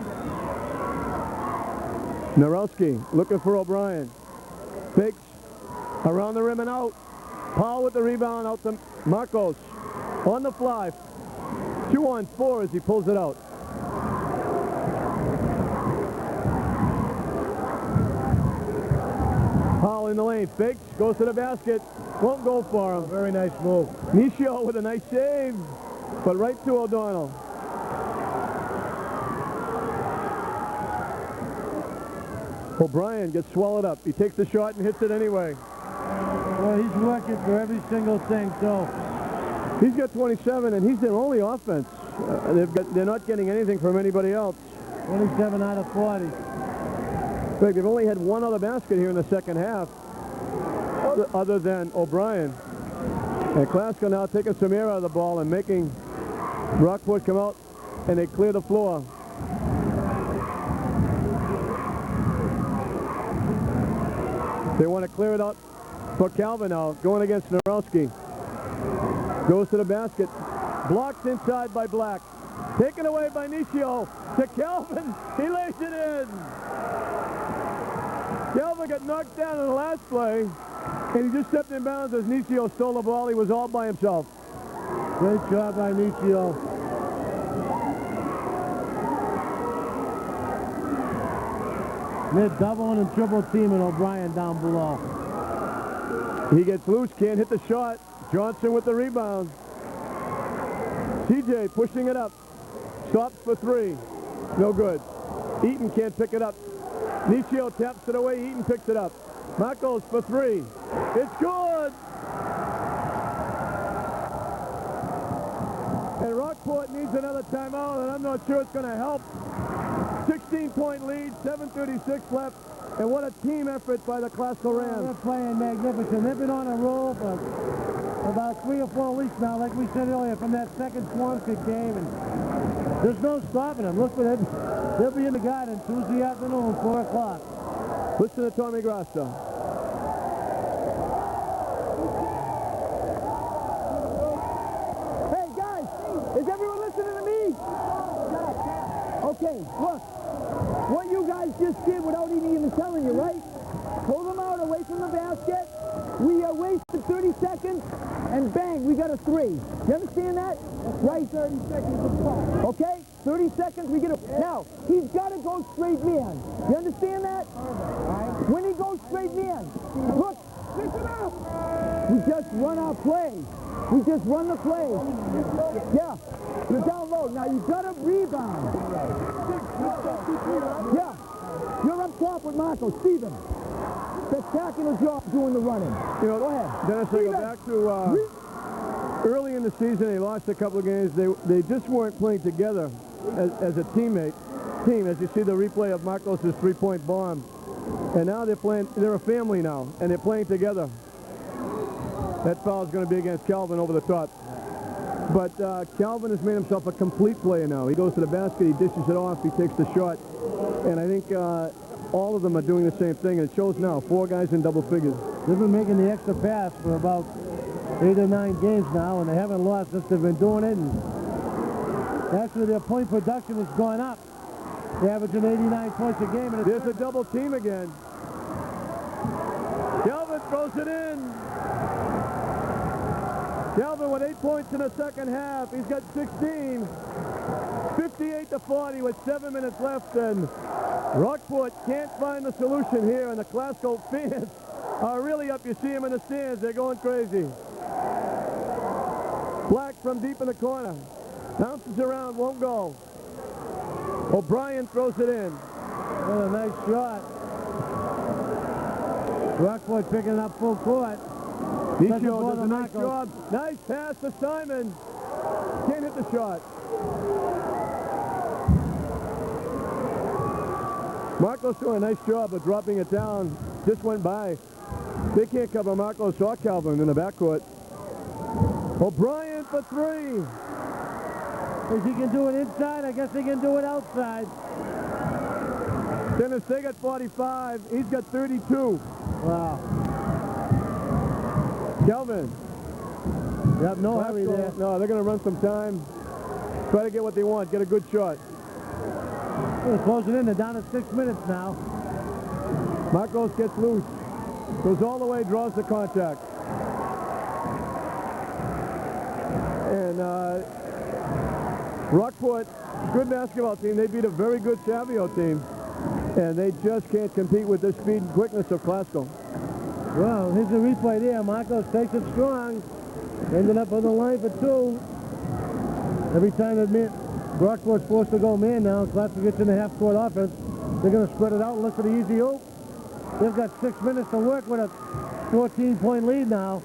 Narowski looking for O'Brien. Fakes around the rim and out. Powell with the rebound out to Marcos. On the fly. 2-on-4 as he pulls it out. Powell in the lane. Fakes. Goes to the basket. Won't go for him. Very nice move. Nicio with a nice save. But right to O'Donnell. O'Brien gets swallowed up. He takes the shot and hits it anyway. Well, he's working for every single thing, so. He's got 27, and he's their only offense. They're not getting anything from anybody else. 27 out of 40. In fact, they've only had one other basket here in the second half, other than O'Brien. And Glasgow now taking some air out of the ball and making Rockport come out, and they clear the floor. They want to clear it out for Calvin now, going against Narowski. Goes to the basket. Blocked inside by Black. Taken away by Nicio to Calvin. He lays it in. Calvin got knocked down in the last play, and he just stepped in bounds as Nicio stole the ball. He was all by himself. Great job by Nicio. They're doubling and triple teaming O'Brien down below. He gets loose, can't hit the shot. Johnson with the rebound. TJ pushing it up. Stops for three. No good. Eaton can't pick it up. Nicio taps it away. Eaton picks it up. Marcos for three. It's good. And Rockport needs another timeout, and I'm not sure it's going to help. 16-point lead, 7:36 left, and what a team effort by the Glasgow Rams. They're playing magnificent. They've been on a roll for about 3 or 4 weeks now, like we said earlier, from that second Swampscott game. And There's no stopping them. Look for them. They'll be in the garden Tuesday afternoon, 4 o'clock. Listen to Tommy Grasso. Hey, guys, is everyone listening to me? Okay, look. What you guys just did without even telling you, right? Pull them out away from the basket. We wasted 30 seconds, and bang, we got a 3. You understand that? Right? 30 seconds of clock. Okay? 30 seconds, we get a... Now, he's got to go straight man. You understand that? When he goes straight man, look, listen up. We just run our play. We just run the play. Yeah, you're down low. Now, you got to rebound. Yeah, you're up top with Marco. Steven. Spectacular job doing the running. You know, go ahead. Dennis, I go back to early in the season, they lost a couple of games. They just weren't playing together as a team. As you see the replay of Marcos' three-point bomb. And now they're a family now, and they're playing together. That foul is going to be against Calvin over the top. But Calvin has made himself a complete player now. He goes to the basket, he dishes it off, he takes the shot. And I think all of them are doing the same thing, and it shows now. 4 guys in double figures. They've been making the extra pass for about 8 or 9 games now, and they haven't lost since they've been doing it. And actually, their point production has gone up. They're averaging 89 points a game. And there's a double team again. Calvin throws it in. Calvin with 8 points in the second half. He's got 16. 58-40 with 7 minutes left, and Rockport can't find the solution here, and the Glasgow fans are really up. You see them in the stands. They're going crazy. Black from deep in the corner. Bounces around, won't go. O'Brien throws it in. What a nice shot. Rockport picking it up full court. Micho does a nice job. Nice pass to Simon. Can't hit the shot. Marcos doing a nice job of dropping it down. Just went by. They can't cover Marcos or Calvin in the backcourt. O'Brien for 3. If he can do it inside, I guess he can do it outside. Dennis, they got 45. He's got 32. Wow. Calvin. Yep, no hurry there. No, they're going to run some time. Try to get what they want. Get a good shot. They're closing in. They're down to 6 minutes now. Marcos gets loose. Goes all the way, draws the contact. And Rockport, good basketball team. They beat a very good Savio team. And they just can't compete with the speed and quickness of Glasgow. Well, here's the replay there. Marcos takes it strong. Ended up on the line for 2. Every time that Rockport's forced to go man now, Glasgow gets in the half-court offense. They're going to spread it out and look for the easy hoop. They've got 6 minutes to work with a 14-point lead now.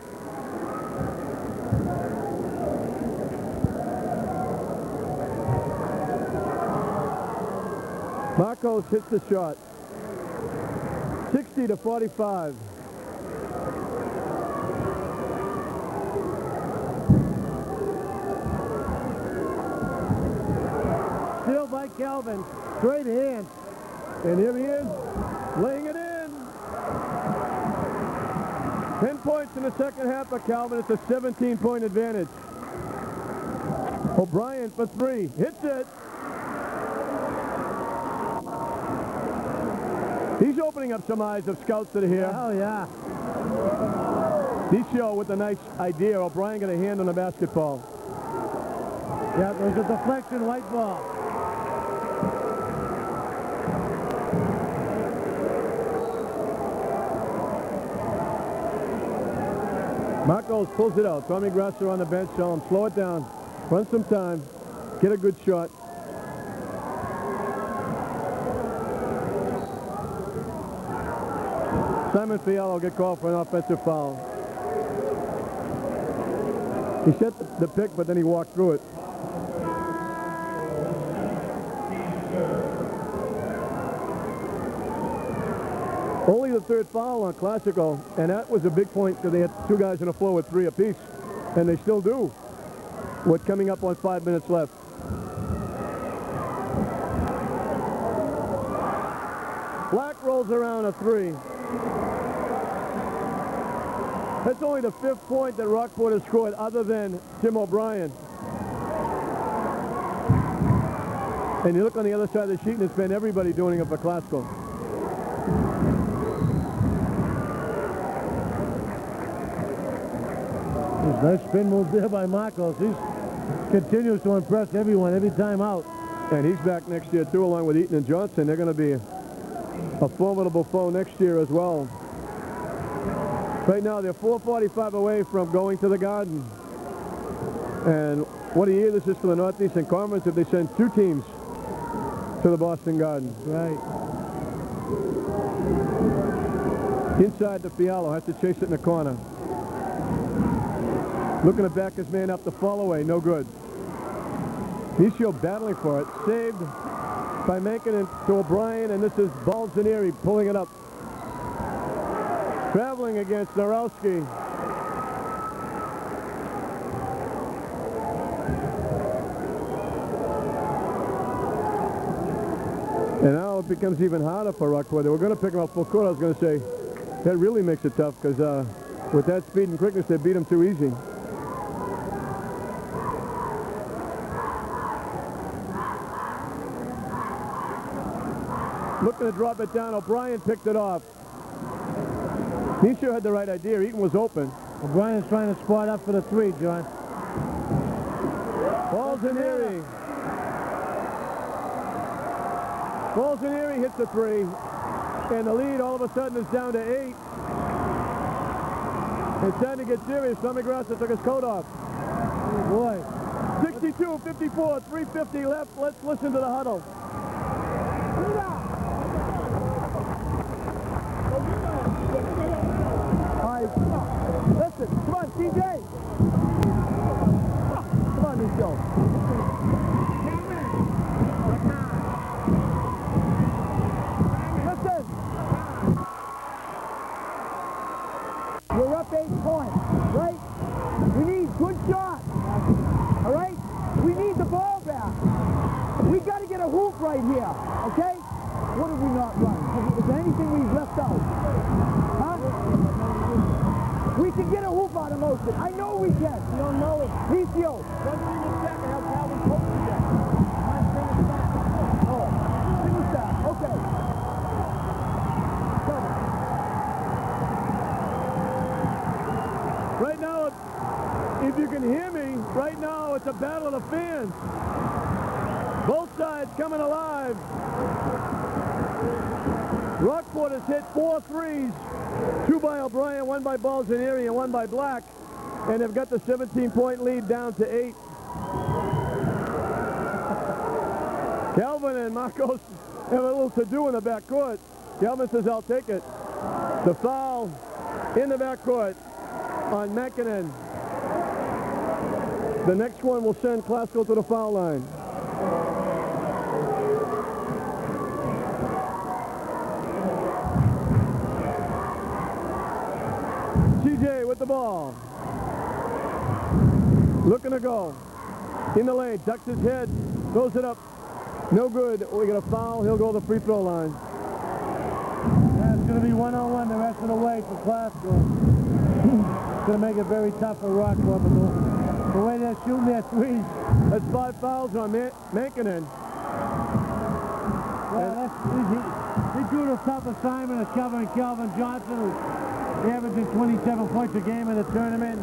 Marcos hits the shot. 60-45. Steal by Calvin. Straight hand. And here he is, laying it in. 10 points in the second half for Calvin. It's a 17-point advantage. O'Brien for 3. Hits it. He's opening up some eyes of scouts that are here. Oh, yeah. Micho with a nice idea. O'Brien got a hand on the basketball. Yeah, there's a deflection, white ball. Marcos pulls it out. Tommy Grasser on the bench. Tell him, slow it down. Run some time. Get a good shot. Simon Fiala will get called for an offensive foul. He set the pick, but then he walked through it. Only the 3rd foul on Classico, and that was a big point because they had 2 guys on the floor with 3 apiece, and they still do. With coming up on 5 minutes left. Black rolls around a 3. That's only the 5th point that Rockport has scored other than Tim O'Brien. And you look on the other side of the sheet and it's been everybody doing it for Glasgow. Nice spin move there by Marcos. He continues to impress everyone every time out. And he's back next year too, along with Eaton and Johnson. They're going to be a formidable foe next year as well. Right now they're 4:45 away from going to the Garden. And what a year this is for the Northeastern Conference if they send 2 teams to the Boston Garden. Right. Inside to Fialo, has to chase it in the corner. Looking to back his man up the fall away, no good. Nisio battling for it, saved by Mankin to O'Brien, and this is Balzanieri pulling it up. Traveling against Narowski. And now it becomes even harder for Rockport. They were going to pick him up full court. I was going to say, that really makes it tough because with that speed and quickness, they beat him too easy. Looking to drop it down. O'Brien picked it off. Nisio had the right idea. Eaton was open. O'Brien's trying to spot up for the 3, John. Balzanieri. Balzanieri hits the 3. And the lead all of a sudden is down to 8. It's time to get serious. Tommy Grassa took his coat off. Oh boy. 62-54, 3:50 left. Let's listen to the huddle. Listen, come on, TJ. Come on, Nisio. Listen. We're up 8 points, right? We need good shots. All right? We need the ball back. We got to get a hoop right here, okay? What have we not run? Is there anything we've left out? Huh? We can get a hoop out of motion. I know we can. You don't know it. Nisio. Doesn't even check and have Calvin post it yet. Finish that. Oh. Finish that. Okay. Right now, if you can hear me, right now it's a battle of the fans. Both sides coming alive. Rockport has hit 4 threes. 2 by O'Brien, 1 by Balzanieri, and 1 by Black. And they've got the 17-point lead down to 8. Calvin and Marcos have a little to-do in the backcourt. Calvin says, I'll take it. The foul in the backcourt on Mäkinen. The next one will send Glasgow to the foul line. TJ with the ball. Looking to go. In the lane, ducks his head, throws it up. No good. We got a foul. He'll go to the free throw line. Yeah, it's going to be 1-on-1 the rest of the way for Glasgow. It's going to make it very tough for Rockport, but the way they're shooting their 3s. That's 5 fouls on Mäkinen. Well, he drew the tough assignment of covering Calvin Johnson, who's averaging 27 points a game in the tournament.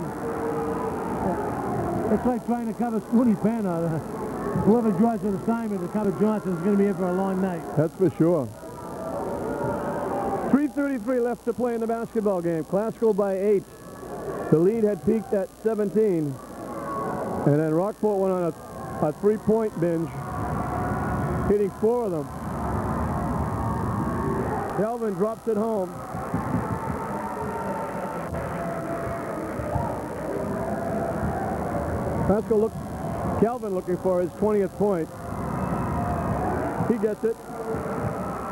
It's like trying to cover Scooney Penn. Whoever draws an assignment to cover Johnson is going to be in for a long night. That's for sure. 3:33 left to play in the basketball game. Glasgow by 8. The lead had peaked at 17. And then Rockport went on a 3-point binge, hitting 4 of them. Calvin drops it home. Calvin looking for his 20th point. He gets it.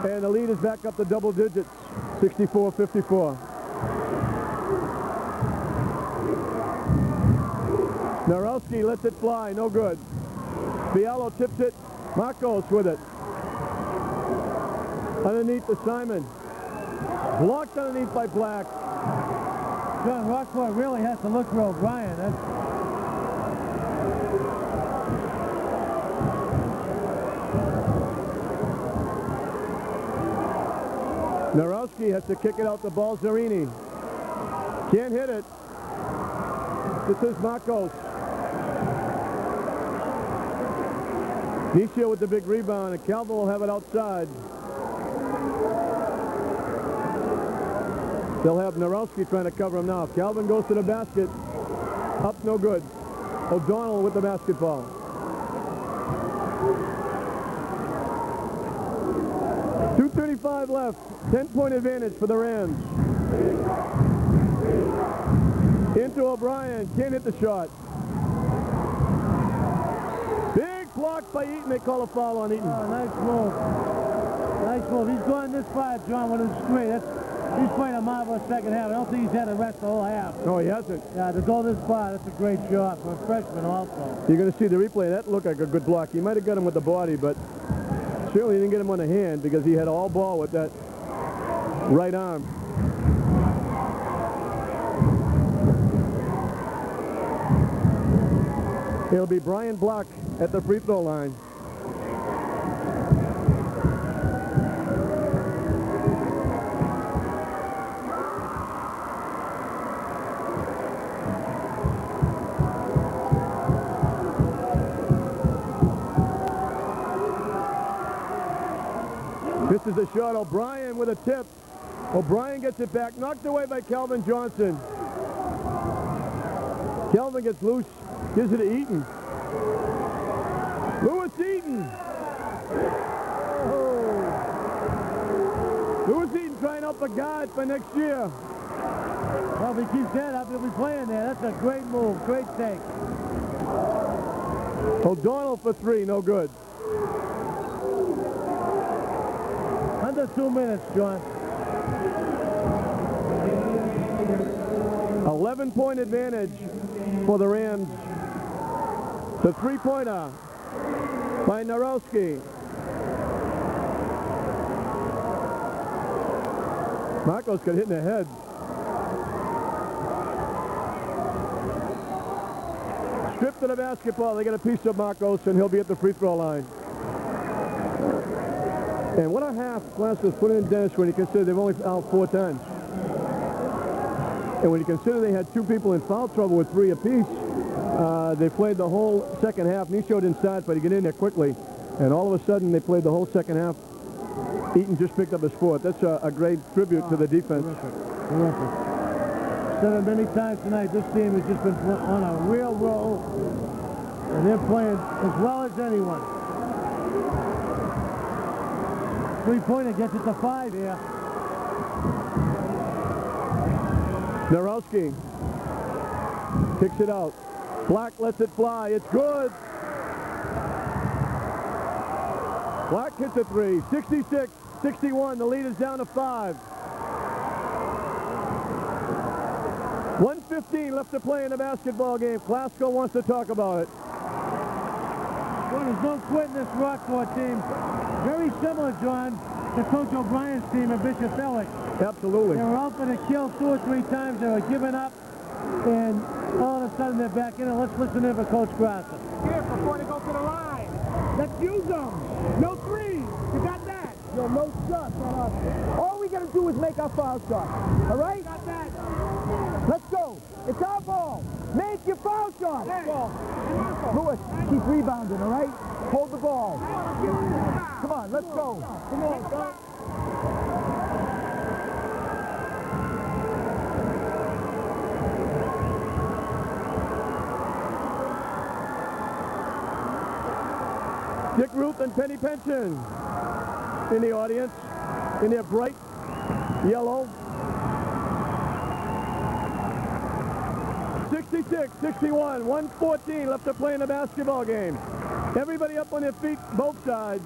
And the lead is back up to double digits, 64-54. Narowski lets it fly, no good. Fialo tips it. Marcos with it. Underneath to Simon. Blocked underneath by Black. John, Rockport really has to look for O'Brien. Narowski has to kick it out to Balzerini. Can't hit it. This is Marcos. Nisio with the big rebound, and Calvin will have it outside. They'll have Narowski trying to cover him now. If Calvin goes to the basket, up no good. O'Donnell with the basketball. .235 left. 10-point advantage for the Rams. Into O'Brien. Can't hit the shot. Big block by Eaton. They call a foul on Eaton. Oh, nice move. Nice move. He's going this far, John, with his straight. He's playing a marvelous second half. I don't think he's had a rest the whole half. No, he hasn't. Yeah, to go this far, that's a great shot for a freshman also. You're going to see the replay. That looked like a good block. He might have got him with the body, but certainly didn't get him on the hand because he had all ball with that right arm. It'll be Brian Block at the free throw line. This is the shot. O'Brien with a tip. O'Brien gets it back. Knocked away by Calvin Johnson. Calvin gets loose. Gives it to Eaton. Lewis Eaton. Oh. Lewis Eaton trying up a guard for next year. Well, if he keeps that up, he'll be playing there. That's a great move. Great take. O'Donnell for three. No good. Under 2 minutes, John. 11-point advantage for the Rams. The three-pointer by Narowski. Marcos got hit in the head. Stripped of the basketball. They get a piece of Marcos, and he'll be at the free throw line. And what a half Glasgow's put in, Dennis, when you consider they've only fouled 4 times. And when you consider they had 2 people in foul trouble with 3 apiece, they played the whole second half. Nisho didn't start, but he got in there quickly. And all of a sudden, they played the whole second half. Eaton just picked up his 4th. That's a great tribute to the defense. Terrific. Said it many times tonight, this team has just been on a real roll. And they're playing as well as anyone. Three-pointer gets it to 5 here. Narowski kicks it out. Black lets it fly. It's good. Black hits a 3. 66-61. The lead is down to 5. 1:15 left to play in the basketball game. Glasgow wants to talk about it. Well, there's no quitting this Rockport team. Very similar, John, to Coach O'Brien's team at Bishop Ellick. Absolutely. They were out for the kill 2 or 3 times. They were giving up, and all of a sudden they're back in it. Let's listen in for Coach Grasser. Here, before they go to the line. Let's use them. No threes. You got that? Yo, no shots on us. All we got to do is make our foul shot. All right? Got that. Let's go. It's our ball. Make your foul shot. Hey. Lewis, keep rebounding, all right? Hold the ball. Come on, let's go. Come on, go. Dick Ruth and Penny Pension in the audience, in their bright yellow. 66-61, 1:14 left to play in the basketball game. Everybody up on their feet, both sides.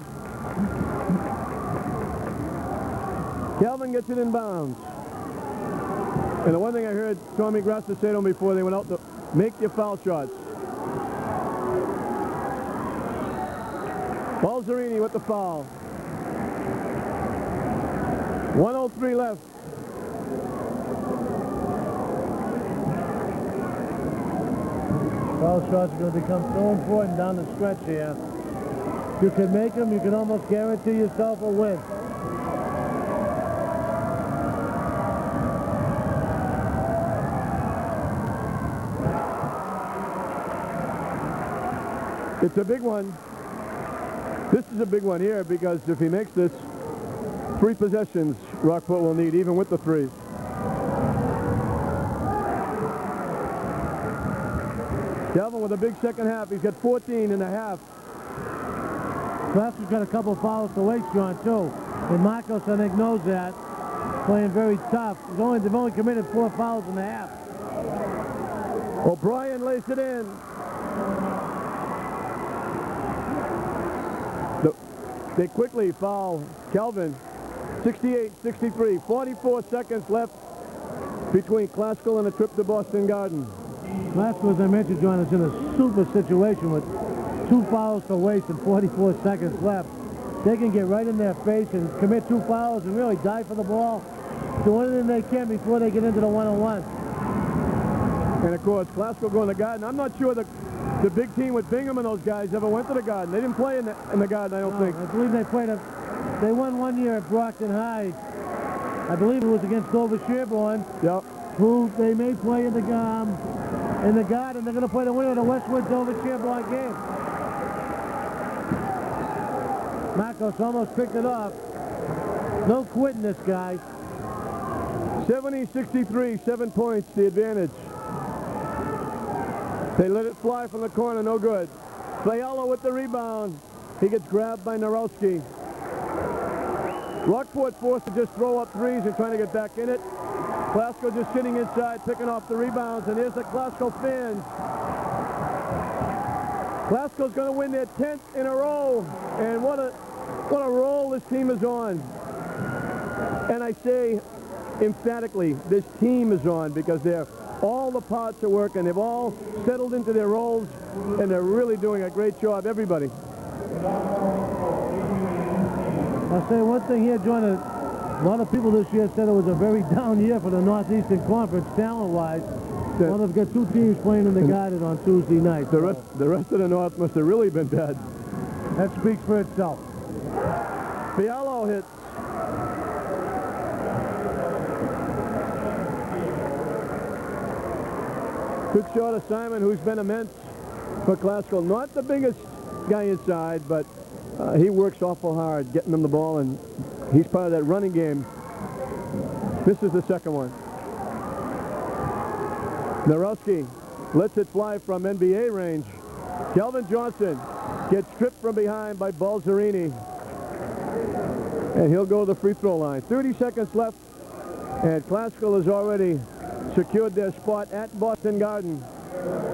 Calvin gets it in bounds. And the one thing I heard Tommy Grasser say to him before they went out, to make your foul shots. Balzerini with the foul. 1:03 left. Foul shots are going to become so important down the stretch here. If you can make them, you can almost guarantee yourself a win. It's a big one. This is a big one here because if he makes this, 3 possessions Rockport will need, even with the 3. Calvin with a big second half. He's got 14 and a half. Glasgow's got a couple fouls to waste, John, too. And Marcos, I think, knows that. Playing very tough. They've only committed 4 fouls and a half. O'Brien lays it in. They quickly foul Calvin. 68-63. 44 seconds left between Classical and a trip to Boston Garden. Glasgow, as I mentioned, John, is in a super situation with 2 fouls to waste and 44 seconds left. They can get right in their face and commit 2 fouls and really die for the ball. Do anything they can before they get into the one-on-one. And of course, Classical going to Garden. I'm not sure the big team with Bingham and those guys ever went to the Garden. They didn't play in the Garden, I don't think. I believe they played they won one year at Brockton High. I believe it was against Dover Sherborne. Yep. Who they may play in the Garden. They're going to play the winner of the Westwood Dover Sherborne game. Marcos almost picked it off. No quitting this guy. 70-63, 7 points, the advantage. They let it fly from the corner, no good. Fiala with the rebound. He gets grabbed by Narowski. Rockport forced to just throw up 3s and trying to get back in it. Glasgow just sitting inside, picking off the rebounds, and here's the Glasgow fans. Glasgow's going to win their 10th in a row, and what a roll this team is on. And I say emphatically, this team is on because all the parts are working. They've all settled into their roles, and they're really doing a great job, everybody. I'll say one thing here, John. A lot of people this year said it was a very down year for the Northeastern Conference, talent-wise. Well, they've got 2 teams playing in the Garden on Tuesday night. The rest of the North must have really been bad. That speaks for itself. Fialo hits. Good shot of Simon, who's been immense for Classical. Not the biggest guy inside, but he works awful hard getting them the ball, and he's part of that running game. This is the second one. Narowski lets it fly from NBA range. Kelvin Johnson gets stripped from behind by Balzerini. And he'll go to the free throw line. 30 seconds left, and Classical has already secured their spot at Boston Garden.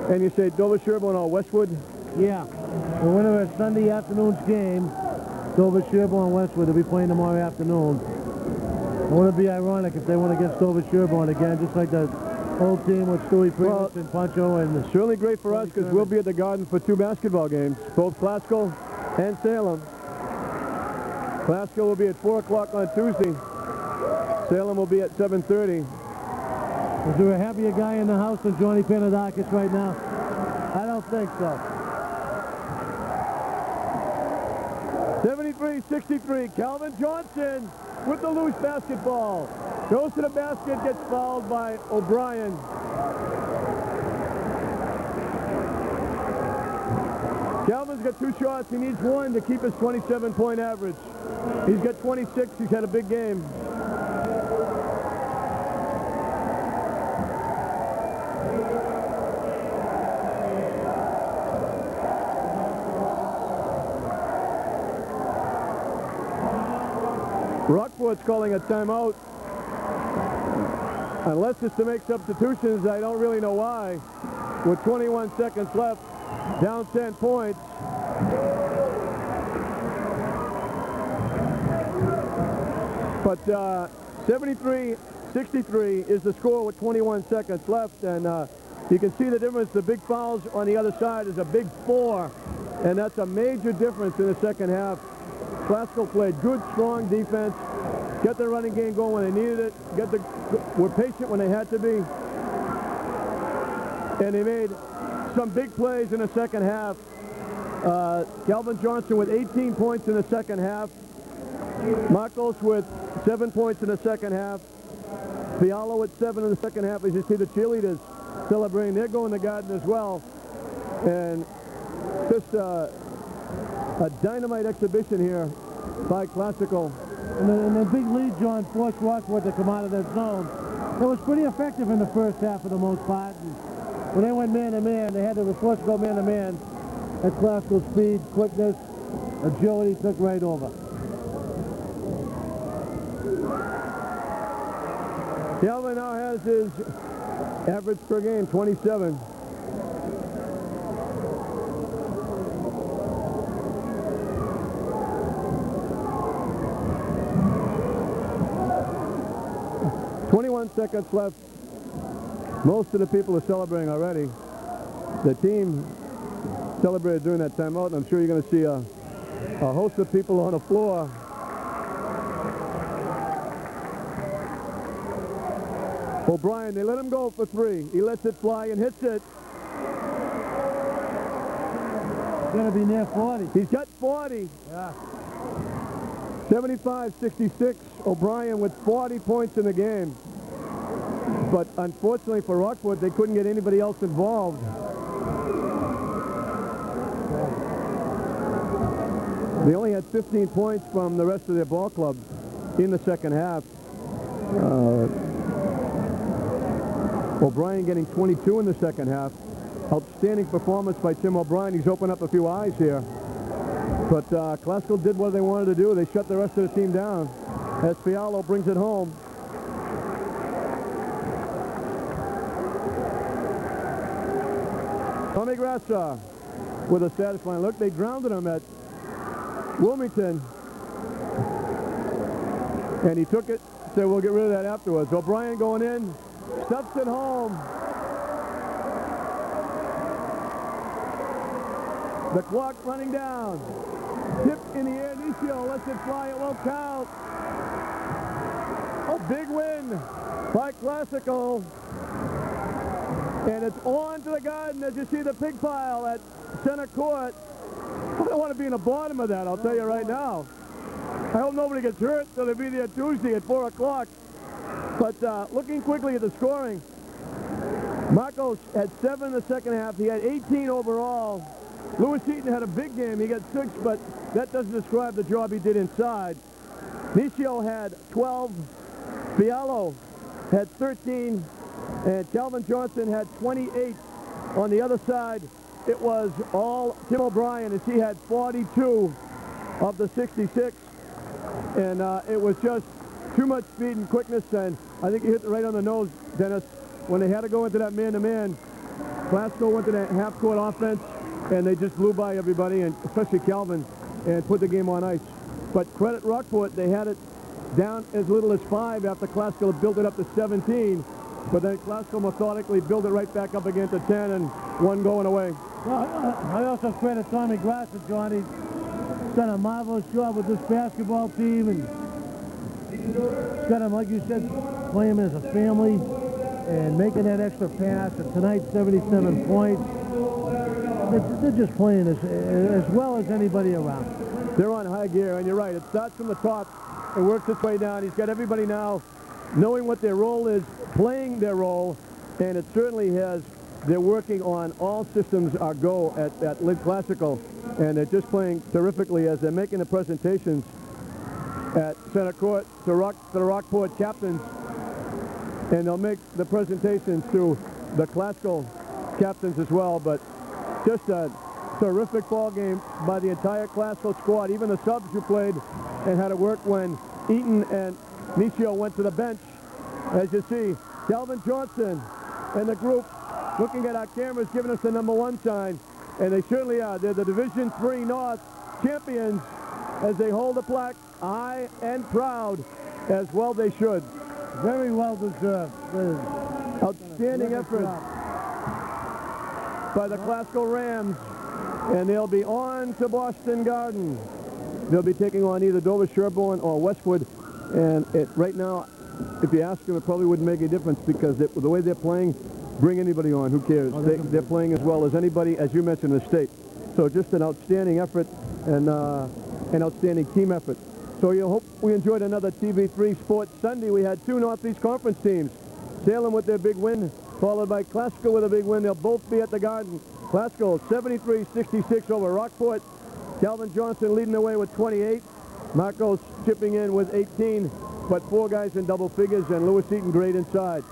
And you say Dover Sherborne or Westwood? Yeah. The winner of Sunday afternoon's game, Dover Sherborne Westwood, will be playing tomorrow afternoon. It wouldn't be ironic if they went against Dover Sherborne again, just like the old team with Stewie Primus and Pancho. And certainly great for us because we'll be at the Garden for 2 basketball games, both Classical and Salem. Classical will be at 4 o'clock on Tuesday. Salem will be at 7:30. Is there a happier guy in the house than Johnny Panadakis right now? I don't think so. 73-63, Calvin Johnson with the loose basketball. Goes to the basket, gets fouled by O'Brien. Calvin's got 2 shots. He needs 1 to keep his 27-point average. He's got 26. He's had a big game. Rockport's calling a timeout. Unless it's to make substitutions, I don't really know why. With 21 seconds left, down 10 points. But 73-63 is the score with 21 seconds left, and you can see the difference. The big fouls on the other side is a big 4, and that's a major difference in the second half. Classical played good, strong defense, get the running game going when they needed it, were patient when they had to be, and they made some big plays in the second half. Calvin Johnson with 18 points in the second half. Marcos with 7 points in the second half. Fialo with 7 in the second half. As you see the cheerleaders celebrating, they're going to Garden as well. And just a dynamite exhibition here by Classical. And the big lead, John, forced Rockport to come out of that zone. It was pretty effective in the first half for the most part. And when they went man-to-man, they had to force to go man-to-man. That Classical speed, quickness, agility took right over. Calvin now has his average per game, 27. Seconds left. Most of the people are celebrating already. The team celebrated during that timeout, and I'm sure you're going to see a host of people on the floor. O'Brien, they let him go for 3. He lets it fly and hits it. He's going to be near 40. He's got 40. Yeah. 75-66. O'Brien with 40 points in the game. But unfortunately for Rockport, they couldn't get anybody else involved. They only had 15 points from the rest of their ball club in the second half. O'Brien getting 22 in the second half. Outstanding performance by Tim O'Brien. He's opened up a few eyes here. But Classical did what they wanted to do. They shut the rest of the team down as Fialo brings it home. Tommy Grassa with a satisfying look. They drowned him at Wilmington. And he took it, said we'll get rid of that afterwards. O'Brien going in, stuffs it home. The clock running down. Tip in the air, Nicio lets it fly, it won't count. A big win by Classical. And it's on to the Garden as you see the pig pile at center court. I don't want to be in the bottom of that, I'll tell you right now. I hope nobody gets hurt, so they'll be there Tuesday at 4 o'clock. But looking quickly at the scoring, Marcos had 7 in the second half. He had 18 overall. Lewis Eaton had a big game. He got 6, but that doesn't describe the job he did inside. Nicio had 12. Fialo had 13. And Calvin Johnson had 28. On the other side, it was all Tim O'Brien as he had 42 of the 66. And it was just too much speed and quickness, and I think you hit it right on the nose, Dennis. When they had to go into that man-to-man, Classical went to that half-court offense, and they just blew by everybody, and especially Calvin, and put the game on ice. But credit Rockport, they had it down as little as 5 after Classical had built it up to 17. But then Classical methodically built it right back up again to 10 and 1 going away. Well, I also credit Tommy Grassa, John. He's done a marvelous job with this basketball team, and got him, like you said, playing him as a family and making that extra pass. And tonight, 77 points. They're just playing as well as anybody around. They're on high gear, and you're right. It starts from the top and works its way down. He's got everybody now knowing what their role is, playing their role, and it certainly has. They're working on all systems are go at Lynn Classical, and they're just playing terrifically as they're making the presentations at center court to the Rockport captains, and they'll make the presentations to the Classical captains as well. But just a terrific ball game by the entire Classical squad, even the subs who played and had to work when Eaton and Nicio went to the bench. As you see, Calvin Johnson and the group looking at our cameras, giving us the #1 sign, and they certainly are. They're the Division III North champions as they hold the plaque high and proud, as well they should. Very well deserved. Outstanding effort by the Classical Rams, and they'll be on to Boston Garden. They'll be taking on either Dover Sherborne or Westwood And right now, if you ask them, it probably wouldn't make a difference because the way they're playing, bring anybody on, who cares? They're playing as well as anybody, as you mentioned, in the state. So just an outstanding effort and an outstanding team effort. So you hope we enjoyed another TV3 Sports Sunday. We had two Northeast Conference teams. Salem with their big win, followed by Classical with a big win. They'll both be at the Garden. Classical 73-66 over Rockport. Calvin Johnson leading the way with 28. Marcos chipping in with 18, but four guys in double figures, and Lewis Eaton great inside.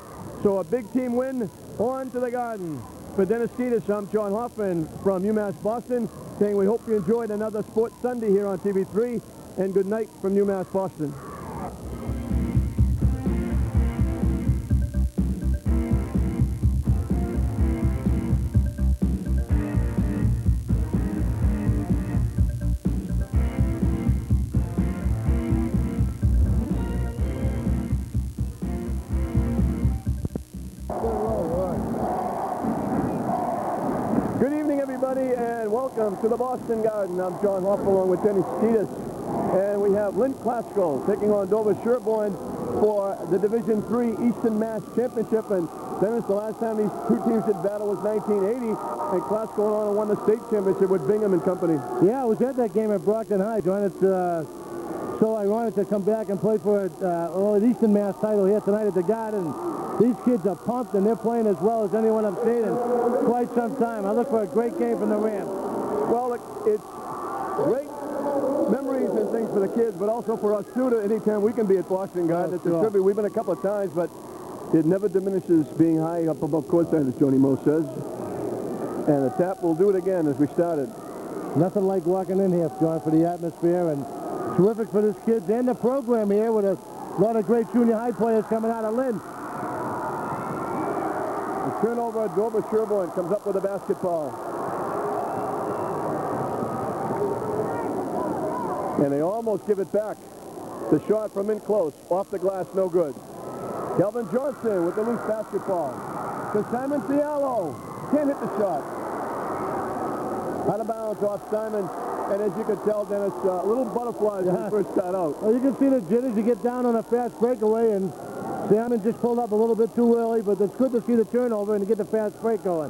So a big team win, on to the Garden. For Dennis Ketis, I'm John Hoffman from UMass Boston, saying we hope you enjoyed another Sports Sunday here on TV3, and good night from UMass Boston. Good evening, everybody, and welcome to the Boston Garden. I'm John Hoffman along with Dennis Ketis, and we have Lynn Classical taking on Dover Sherborne for the Division III Eastern Mass Championship. And Dennis, the last time these two teams did battle was 1980, and Classical went on and won the state championship with Bingham and company. Yeah, I was at that game at Brockton High, John. It's so ironic to come back and play for an Eastern Mass title here tonight at the Garden. These kids are pumped, and they're playing as well as anyone I've seen in quite some time. I look for a great game from the Rams. Well, it's great memories and things for the kids, but also for us, too, anytime we can be at Boston Garden. It's a tribute. We've been a couple of times, but it never diminishes being high up above courtside, as Joni Moe says. And the tap will do it again as we started. Nothing like walking in here, John, for the atmosphere, and terrific for these kids and the program here with a lot of great junior high players coming out of Lynn. The turnover, Dover Sherborne comes up with a basketball. And they almost give it back. The shot from in close, off the glass, no good. Calvin Johnson with the loose basketball. To Simon Fialo. Can't hit the shot. Out of bounds off Simon. And as you can tell, Dennis, little butterflies when you first start out. Well, you can see the jitters. You get down on a fast breakaway, and Salmon just pulled up a little bit too early, but it's good to see the turnover and to get the fast break going.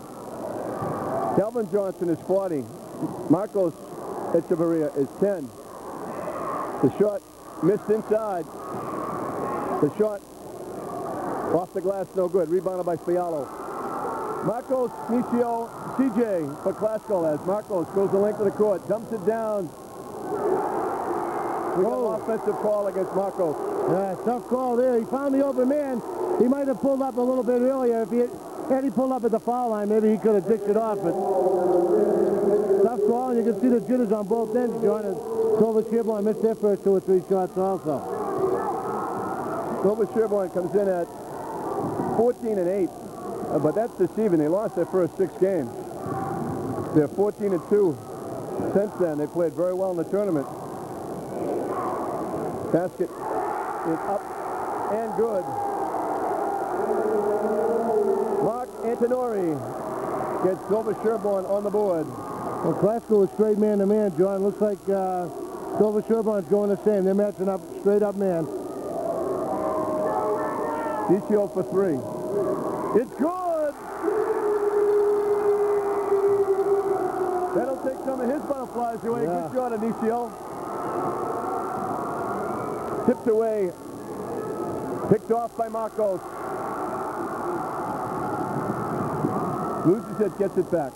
Calvin Johnson is 40. Marcos Echeverria is 10. The shot missed inside. The shot off the glass, no good. Rebounded by Fialo. Marcos Nicio CJ for Classical as Marcos goes the length of the court, dumps it down. We got an offensive call against Marcos. Yeah, tough call there. He found the open man. He might have pulled up a little bit earlier. If he had pulled up at the foul line, maybe he could have dicked it off. But tough call, and you can see the jitters on both ends, John. And Dover Sherborne missed their first 2 or 3 shots also. Dover Sherborne comes in at 14-8, but that's deceiving. They lost their first 6 games. They're 14-2 since then. They played very well in the tournament. Basket is up and good. Mark Antonori gets Dover Sherborne on the board. Well, Classical is straight man-to-man, John. Looks like Dover Sherborne's going the same. They're matching up straight-up man. Nicio for 3. It's good! That'll take some of his butterflies away. Yeah. Good shot of Nicio. Tipped away. Picked off by Marcos. Loses it, gets it back.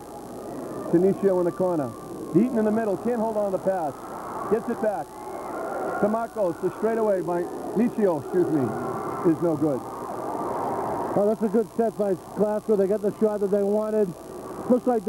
To Nicio in the corner. Eaton in the middle, can't hold on to the pass. Gets it back. To Marcos, the straightaway by Nicio, is no good. Oh, that's a good set by Classical. They got the shot that they wanted. Looks like